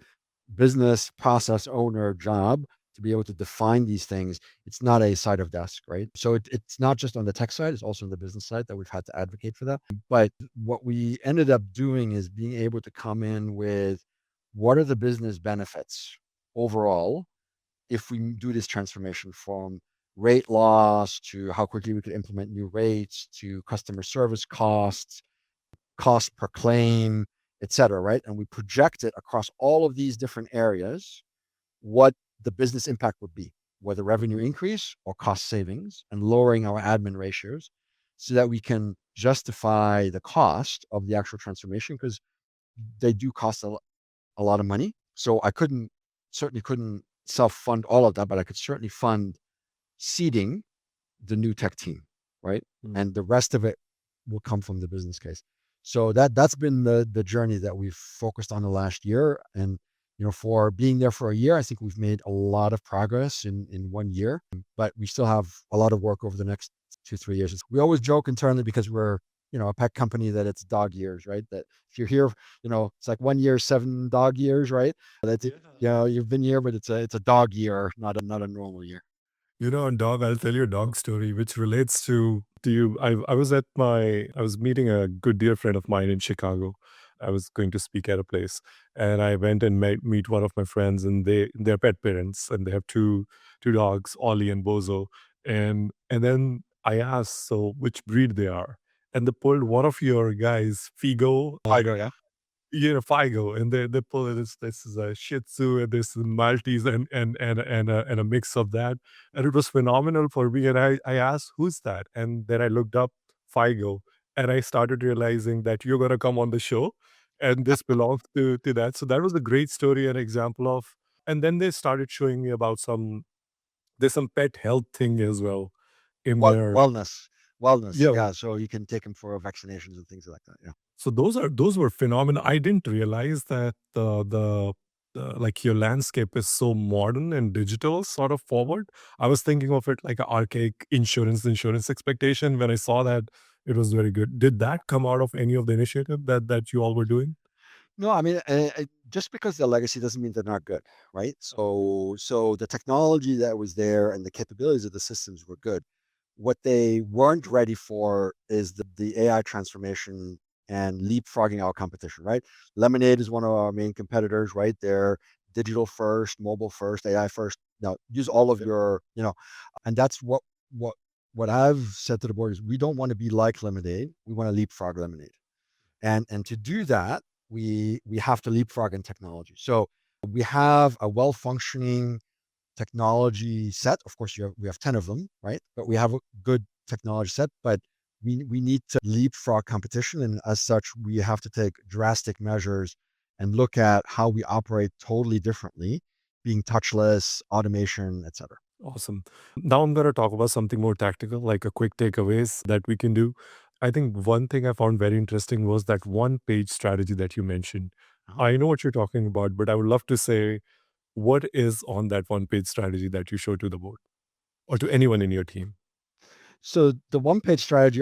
business process owner job to be able to define these things. It's not a side of desk, right? So it's not just on the tech side, it's also on the business side that we've had to advocate for that. But what we ended up doing is being able to come in with, what are the business benefits overall if we do this transformation, from rate loss to how quickly we could implement new rates to customer service costs, cost per claim, et cetera, right? And we project it across all of these different areas, what the business impact would be, whether revenue increase or cost savings, and lowering our admin ratios so that we can justify the cost of the actual transformation, because they do cost a lot of money. So I certainly couldn't self-fund all of that, but I could certainly fund seeding the new tech team, right? And the rest of it will come from the business case. So that's been the journey that we've focused on the last year. And for being there for a year, I think we've made a lot of progress in 1 year, but we still have a lot of work over the next 2-3 years. We always joke internally, because we're a pet company, that it's dog years, right? That if you're here, it's like 1 year, 7 dog years, right? That's it. You've been here, but it's a dog year, not a normal year. On dog, I'll tell you a dog story which relates to you. I was meeting a good dear friend of mine in Chicago. I was going to speak at a place, and I went and meet one of my friends, and they're pet parents, and they have two dogs, Ollie and Bozo. And then I asked, so which breed they are, and they pulled one of your guys, Figo, Fido, yeah. Figo, and they pull it. This is a Shih Tzu, and this is Maltese, and a mix of that, and it was phenomenal for me. And I asked, who's that? And then I looked up Figo, and I started realizing that you're gonna come on the show, and this belongs to that. So that was a great story and example of. And then they started showing me about there's some pet health thing as well in Well, there. wellness, Yeah. yeah. So you can take them for vaccinations and things like that. Yeah. So those were phenomenal. I didn't realize that like your landscape is so modern and digital, sort of forward. I was thinking of it like an archaic insurance expectation. When I saw that, it was very good. Did that come out of any of the initiative that you all were doing? No, I mean, just because they're legacy doesn't mean they're not good, right? So the technology that was there and the capabilities of the systems were good. What they weren't ready for is the AI transformation and leapfrogging our competition, right? Lemonade is one of our main competitors, right? They're digital first, mobile first, AI first. Now use all of your, and that's what what I've said to the board is we don't want to be like Lemonade. We want to leapfrog Lemonade. And to do that, we have to leapfrog in technology. So we have a well-functioning technology set. Of course, we have 10 of them, right? But we have a good technology set, but we need to leapfrog competition. And as such, we have to take drastic measures and look at how we operate totally differently, being touchless, automation, et cetera. Awesome. Now I'm going to talk about something more tactical, like a quick takeaways that we can do. I think one thing I found very interesting was that one page strategy that you mentioned. Uh-huh. I know what you're talking about, but I would love to say what is on that one page strategy that you show to the board or to anyone in your team. So the one-page strategy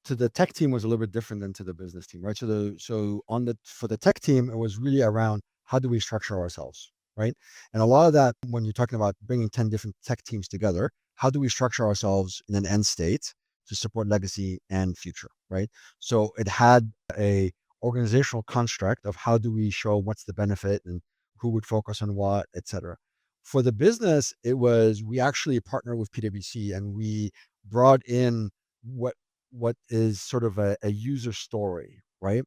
to the tech team was a little bit different than to the business team, right? So on the for the tech team, it was really around how do we structure ourselves, right? And a lot of that, when you're talking about bringing 10 different tech teams together, how do we structure ourselves in an end state to support legacy and future, right? So it had a organizational construct of how do we show what's the benefit and who would focus on what, et cetera. For the business, it was we actually partnered with PwC and we brought in what is sort of a user story, right?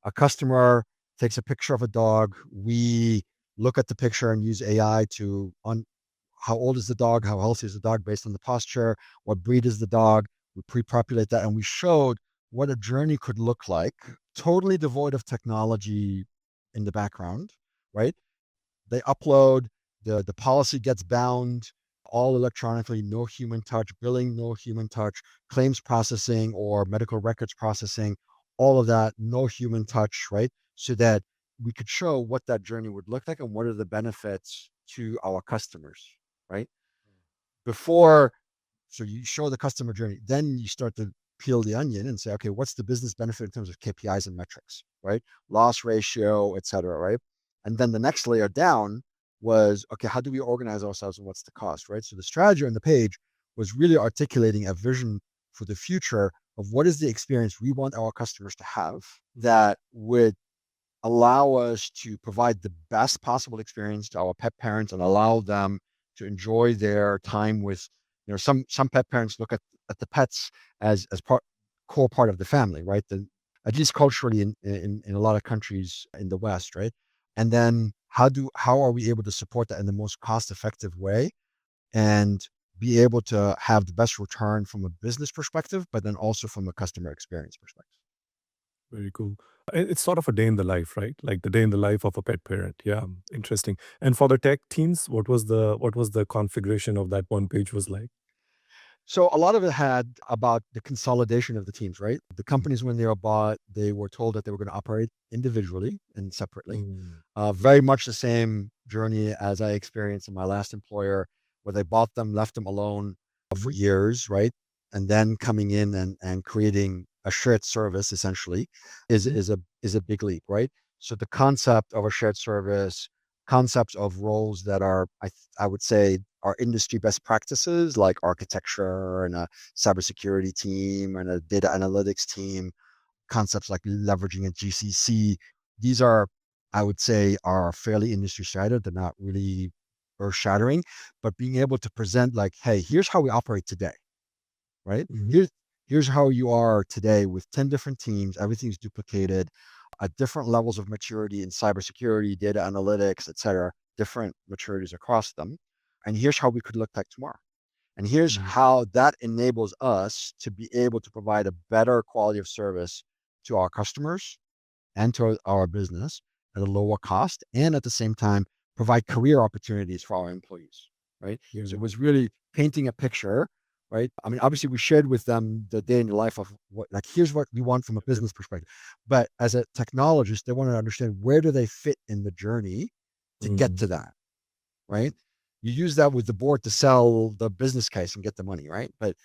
A customer takes a picture of a dog. We look at the picture and use AI to on how old is the dog, how healthy is the dog based on the posture, what breed is the dog. We pre-populate that and we showed what a journey could look like, totally devoid of technology in the background, right? They upload, the policy gets bound all electronically, no human touch, billing, no human touch, claims processing or medical records processing, all of that, no human touch, right? So that we could show what that journey would look like and what are the benefits to our customers, right? Before, so you show the customer journey, then you start to peel the onion and say, okay, what's the business benefit in terms of KPIs and metrics, right? Loss ratio, et cetera, right? And then the next layer down was, okay, how do we organize ourselves and what's the cost, right? So the strategy on the page was really articulating a vision for the future of what is the experience we want our customers to have that would allow us to provide the best possible experience to our pet parents and allow them to enjoy their time with, some pet parents look at the pets as core part of the family, right? At least culturally in a lot of countries in the West, right? And then how are we able to support that in the most cost effective way and be able to have the best return from a business perspective, but then also from a customer experience perspective. Very cool. It's sort of a day in the life, right? Like the day in the life of a pet parent. Yeah, interesting. And for the tech teams, what was the configuration of that one page was like? So a lot of it had about the consolidation of the teams, right? The companies, when they were bought, they were told that they were going to operate individually and separately. Mm. Very much the same journey as I experienced in my last employer, where they bought them, left them alone for Mhm. years, right? And then coming in and creating a shared service essentially Mhm. is a big leap, right? So the concept of a shared service, concepts of roles that are I would say are industry best practices like architecture and a cybersecurity team and a data analytics team, concepts like leveraging a GCC. These are, I would say, are fairly industry standard. They're not really earth shattering, but being able to present like, hey, here's how we operate today, right? Mhm. Here's how you are today with 10 different teams, everything's duplicated, at different levels of maturity in cybersecurity, data analytics, et cetera, different maturities across them. And here's how we could look like tomorrow. And here's Mhm. how that enables us to be able to provide a better quality of service to our customers and to our business at a lower cost, and at the same time provide career opportunities for our employees, right? Yeah. So it was really painting a picture, right? I mean, obviously we shared with them the day in the life of what, like, here's what we want from a business perspective. But as a technologist, they want to understand where do they fit in the journey to get to that, right? You use that with the board to sell the business case and get the money, right? But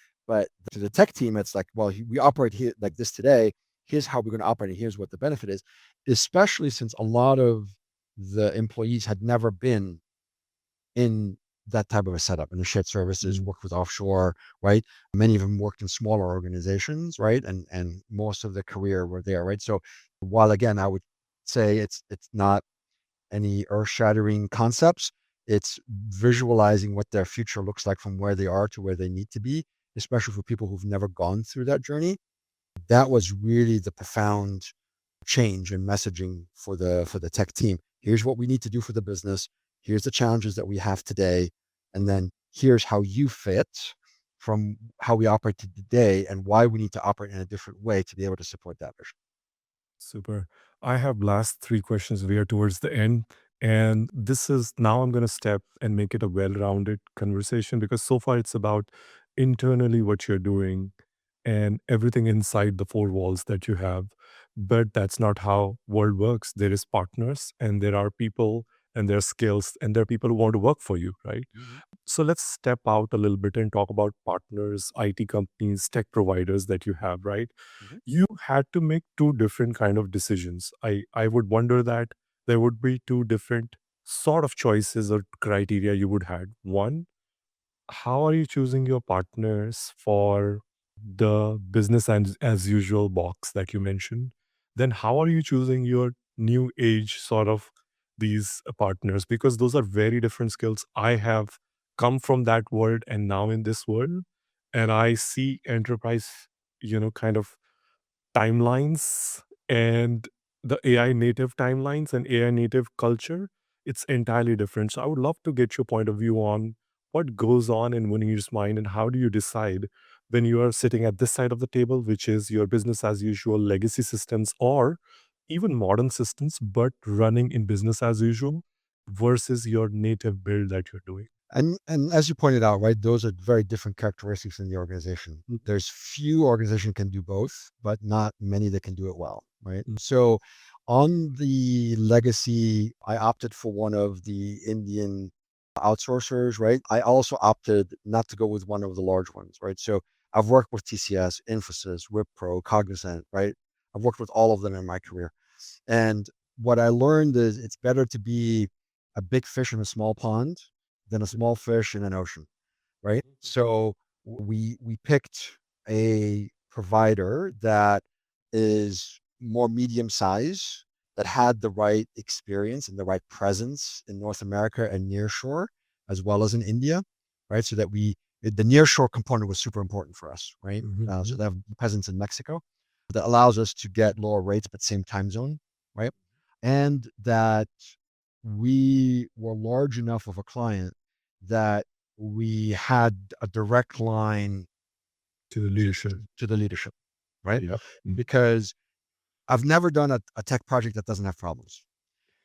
to the tech team, it's like, well, we operate here like this today. Here's how we're going to operate, and here's what the benefit is. Especially since a lot of the employees had never been in that type of a setup in the shared services, worked with offshore, right? Many of them worked in smaller organizations, right? And most of their career were there, right? So while again, I would say it's not any earth-shattering concepts. It's visualizing what their future looks like from where they are to where they need to be, especially for people who've never gone through that journey. That was really the profound change in messaging for the tech team. Here's what we need to do for the business. Here's the challenges that we have today. And then here's how you fit from how we operate today and why we need to operate in a different way to be able to support that vision. Super. I have last three questions. We are towards the end. And this is now I'm going to step and make it a well rounded conversation because so far it's about internally what you're doing and everything inside the four walls that you have. But that's not how world works. There is partners and there are people and there are skills and there are people who want to work for you, right? So let's step out a little bit and talk about partners, IT companies, tech providers that you have, right? Mhm. You had to make two different kind of decisions. I would wonder that there would be two different sort of choices or criteria you would had. One, how are you choosing your partners for the business and as usual box that you mentioned? Then how are you choosing your new age sort of these partners? Because those are very different skills. I have come from that world and now in this world, and I see enterprise, kind of timelines and the AI native timelines and AI native culture, it's entirely different. So I would love to get your point of view on what goes on in Munir's mind and how do you decide when you are sitting at this side of the table, which is your business as usual legacy systems or even modern systems, but running in business as usual versus your native build that you're doing. And as you pointed out, right, those are very different characteristics in the organization. There's few organizations can do both, but not many that can do it well, right? Mm. So on the legacy, I opted for one of the Indian outsourcers, right? I also opted not to go with one of the large ones, right? So I've worked with TCS, Infosys, Wipro, Cognizant, right? I've worked with all of them in my career. And what I learned is it's better to be a big fish in a small pond than a small fish in an ocean, right? So we picked a provider that is more medium size, that had the right experience and the right presence in North America and nearshore, as well as in India, right? So that the nearshore component was super important for us, right? So they have presence in Mexico that allows us to get lower rates but same time zone, right? And that we were large enough of a client that we had a direct line To the leadership. to the leadership, right? Yeah. Because I've never done a tech project that doesn't have problems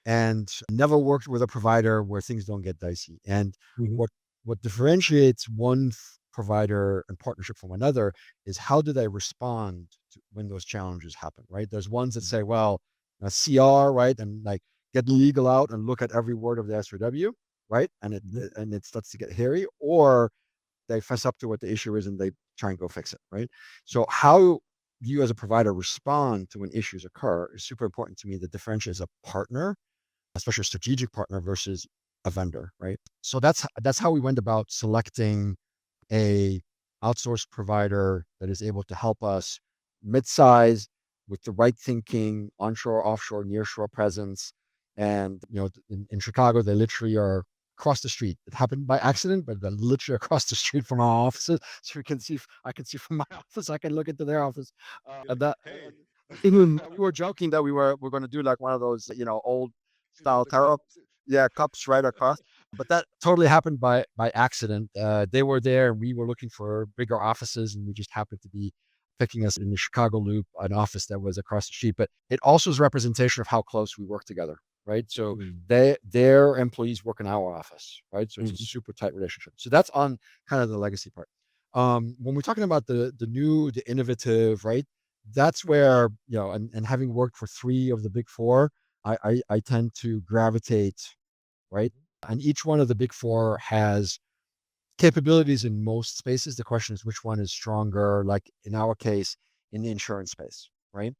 and never worked with a provider where things don't get dicey. And Mhm. what what differentiates one provider and partnership from another is how do they respond to when those challenges happen, right? There's ones that say, well, a CR, right, and like get legal out and look at every word of the SOW, right, and it starts to get hairy, or they fess up to what the issue is and they try and go fix it, right? So how you as a provider respond to when issues occur is super important to me. The differentiates a partner, especially a strategic partner versus a vendor, right? So that's how we went about selecting a outsourced provider that is able to help us mid-size with the right thinking, onshore, offshore, nearshore presence. And in Chicago, they literally are across the street. It happened by accident, but they're literally across the street from our offices. So I can see from my office, I can look into their office. And that even we were joking that we're going to do like one of those, old style tarot, yeah, cups right across. But that totally happened by accident. They were there, and we were looking for bigger offices, and we just happened to be picking us in the Chicago Loop, an office that was across the street. But it also is representation of how close we work together, right? So their employees work in our office, right? So it's a super tight relationship. So that's on kind of the legacy part. When we're talking about the innovative, right? That's where, and having worked for three of the big four, I tend to gravitate right? And each one of the big four has capabilities in most spaces. The question is which one is stronger, like in our case, in the insurance space, right?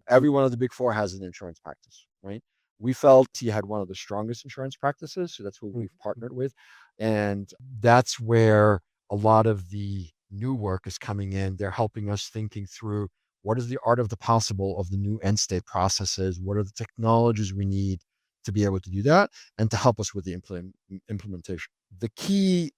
Every one of the big four has an insurance practice, right? We felt he had one of the strongest insurance practices, so that's who we've partnered with. And that's where a lot of the new work is coming in. They're helping us thinking through what is the art of the possible of the new end state processes, what are the technologies we need to be able to do that, and to help us with the implementation. The key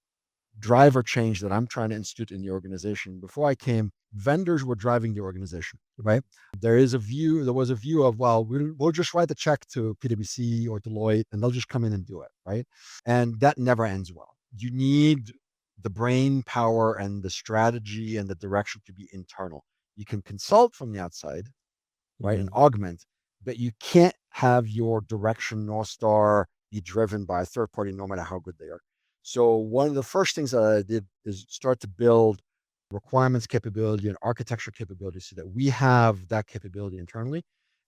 driver change that I'm trying to institute in the organization. Before I came, vendors were driving the organization, right? There was a view of, well, we'll just write the check to PwC or Deloitte and they'll just come in and do it, right? And that never ends well. You need the brain power and the strategy and the direction to be internal. You can consult from the outside, right, and augment, but you can't have your direction, North Star, be driven by a third party, no matter how good they are. So one of the first things that I did is start to build requirements capability and architecture capability so that we have that capability internally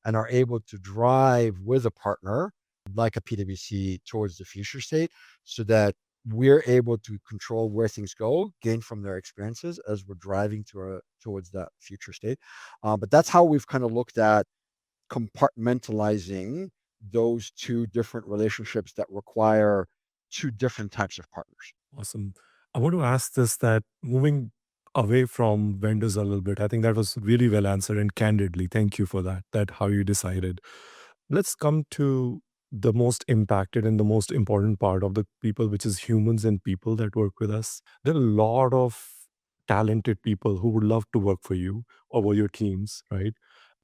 and are able to drive with a partner like a PwC towards the future state so that we're able to control where things go, gain from their experiences as we're driving towards that future state. But that's how we've kind of looked at compartmentalizing those two different relationships that require two different types of partners. Awesome. I want to ask this that moving away from vendors a little bit, I think that was really well answered and candidly. Thank you for that. That how you decided. Let's come to the most impacted and the most important part of the people, which is humans and people that work with us. There are a lot of talented people who would love to work for you over your teams, right?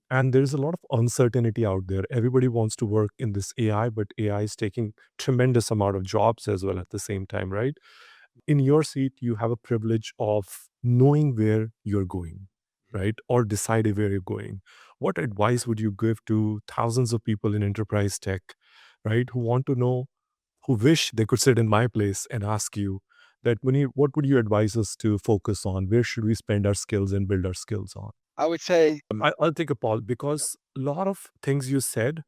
And there's a lot of uncertainty out there. Everybody wants to work in this AI, but AI is taking tremendous amount of jobs as well at the same time, right? In your seat, you have a privilege of knowing where you're going, right? Or deciding where you're going. What advice would you give to thousands of people in enterprise tech, right? Who want to know, who wish they could sit in my place and ask you that what would you advise us to focus on? Where should we spend our skills and build our skills on? I would say, I'll take a pause because a lot of things you said,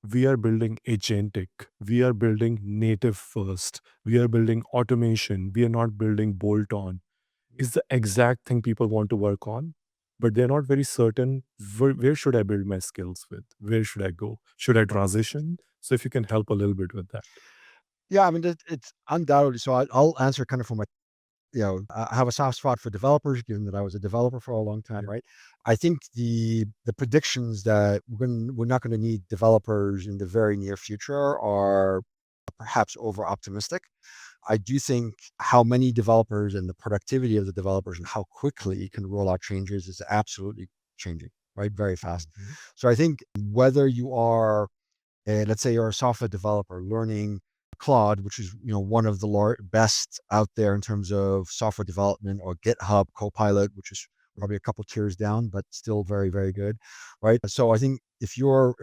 we are building agentic, we are building native first, we are building automation, we are not building bolt on, is the exact thing people want to work on, but they're not very certain where should I build my skills with? Where should I go? Should I transition? So if you can help a little bit with that. yeah, I mean, it's undoubtedly. So I'll answer kind of from I have a soft spot for developers, given that I was a developer for a long time, Yeah. right? I think the predictions that we're not going to need developers in the very near future are perhaps over optimistic. I do think how many developers and the productivity of the developers and how quickly you can roll out changes is absolutely changing, right? Very fast. So I think whether you are let's say you're a software developer learning Claude, which is one of the best out there in terms of software development, or GitHub Copilot, which is probably a couple tiers down, but still very very good, right? So I think if you're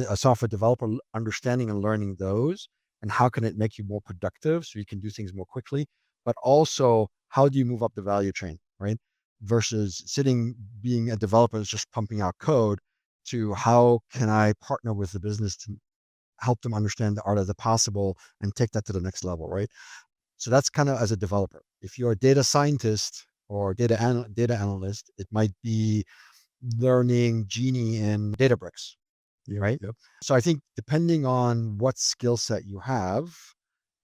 a software developer, understanding and learning those, and how can it make you more productive so you can do things more quickly, but also how do you move up the value chain, right? Versus sitting being a developer that's just pumping out code to how can I partner with the business to help them understand the art of the possible and take that to the next level, right? So that's kind of as a developer. If you're a data scientist or data analyst, it might be learning Genie in Databricks, Yep. right? Yep. So I think depending on what skill set you have,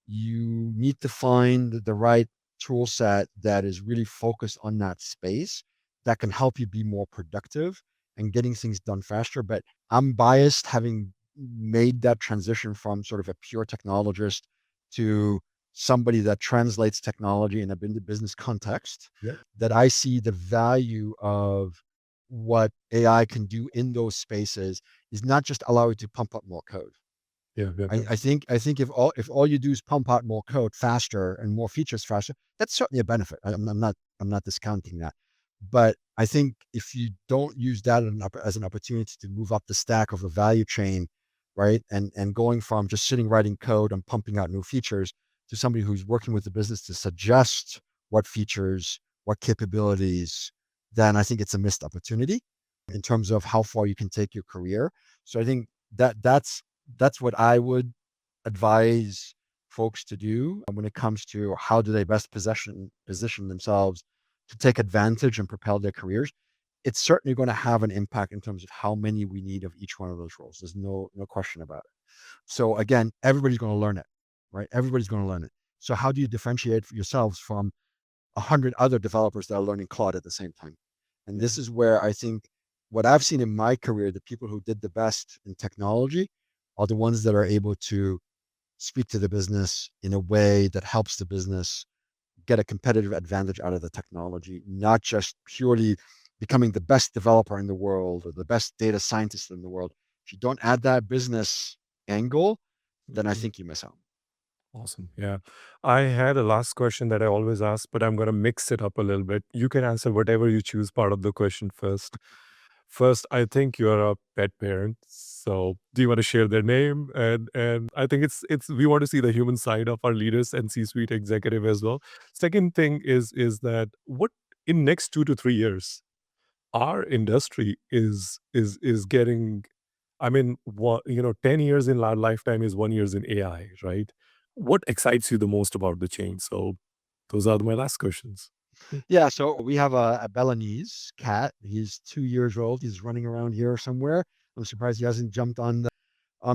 you need to find the right tool set that is really focused on that space that can help you be more productive and getting things done faster. But I'm biased, having made that transition from sort of a pure technologist to somebody that translates technology in a business context, Yep. that I see the value of what AI can do in those spaces is not just allow you to pump up more code. Yeah. Yeah. I think if all you do is pump out more code faster and more features faster, that's certainly a benefit. I'm not discounting that, but I think if you don't use that as an opportunity to move up the stack of the value chain, right, and going from just sitting writing code and pumping out new features to somebody who's working with the business to suggest what features, what capabilities, then I think it's a missed opportunity in terms of how far you can take your career. So I think that's what I would advise folks to do when it comes to how do they best position themselves to take advantage and propel their careers, it's certainly going to have an impact in terms of how many we need of each one of those roles. There's no question about it. So again, everybody's going to learn it, right? Everybody's going to learn it. So how do you differentiate yourselves from 100 other developers that are learning Claude at the same time? And Yeah. this is where I think what I've seen in my career, the people who did the best in technology are the ones that are able to speak to the business in a way that helps the business get a competitive advantage out of the technology, not just purely becoming the best developer in the world or the best data scientist in the world. If you don't add that business angle, then I Mhm. think you miss out. Awesome. Yeah. I had a last question that I always ask, but I'm going to mix it up a little bit. You can answer whatever you choose part of the question first. First, I think you're a pet parent. So, do you want to share their name? And I think it's we want to see the human side of our leaders and C-suite executive as well. Second thing is that what in next 2 to 3 years, our industry is getting, I mean, what, 10 years in our lifetime is 1 years in AI, right? What excites you the most about the change? So those are my last questions. Mm. Yeah, so we have a Balinese cat. He's 2 years old. He's running around here somewhere. I'm surprised he hasn't jumped on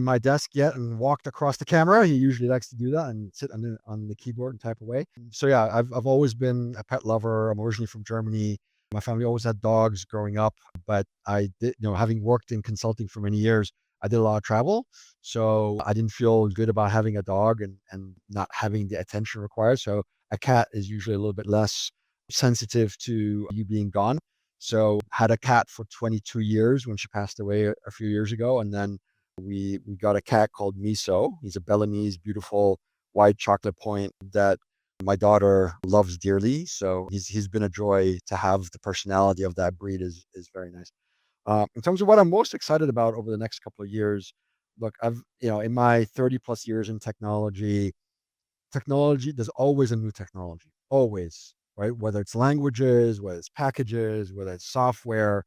my desk yet and walked across the camera. He usually likes to do that and sit on the keyboard and type away. So yeah, I've always been a pet lover. I'm originally from Germany. My family always had dogs growing up, but I did, having worked in consulting for many years, I did a lot of travel. So I didn't feel good about having a dog and not having the attention required. So a cat is usually a little bit less sensitive to you being gone. So had a cat for 22 years when she passed away a few years ago, and then we got a cat called Miso. He's a Balinese, beautiful white chocolate point that my daughter loves dearly. So he's been a joy to have. The personality of that breed is very nice. In terms of what I'm most excited about over the next couple of years, look, I've in my 30 plus years in technology, there's always a new technology, always, right? Whether it's languages, whether it's packages, whether it's software.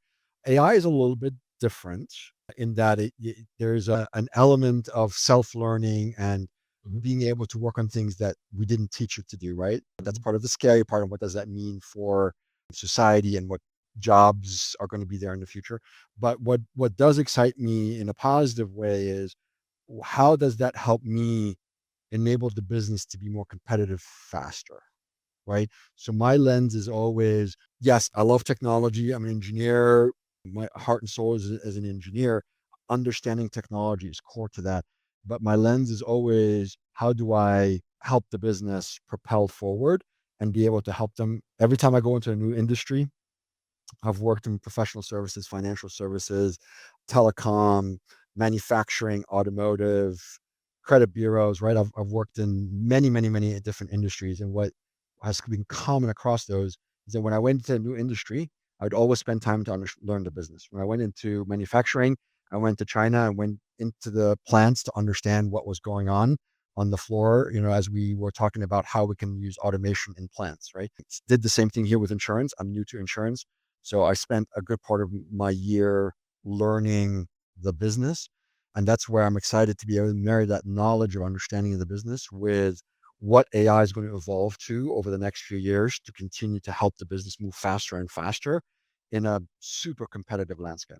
AI is a little bit different in that there's an element of self-learning and Mhm, being able to work on things that we didn't teach you to do, right? That's mhm. part of the scary part of what does that mean for society and what jobs are going to be there in the future. But what does excite me in a positive way is how does that help me enable the business to be more competitive faster, right? So my lens is always, yes, I love technology. I'm an engineer. My heart and soul is as an engineer. Understanding technology is core to that. But my lens is always, how do I help the business propel forward and be able to help them every time I go into a new industry? I've worked in professional services, financial services, telecom, manufacturing, automotive, credit bureaus, right? I've worked in many, many, many different industries. And what has been common across those is that when I went into a new industry, I'd always spend time to learn the business. When I went into manufacturing, I went to China, I went into the plants to understand what was going on the floor, as we were talking about how we can use automation in plants, right? Did the same thing here with insurance. I'm new to insurance. So I spent a good part of my year learning the business. And that's where I'm excited to be able to marry that knowledge or understanding of the business with what AI is going to evolve to over the next few years to continue to help the business move faster and faster in a super competitive landscape.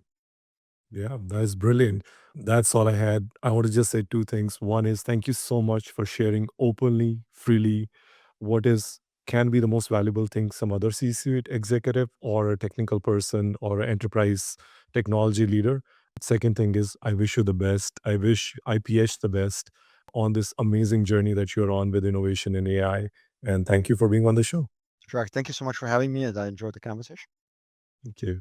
Yeah, that's brilliant. That's all I had. I want to just say two things. One is thank you so much for sharing openly, freely, what is can be the most valuable thing some other C-suite executive or a technical person or an enterprise technology leader. Second thing is I wish you the best. I wish IPH the best on this amazing journey that you're on with innovation in AI. And thank you for being on the show. Correct. Thank you so much for having me, and I enjoyed the conversation. Thank you.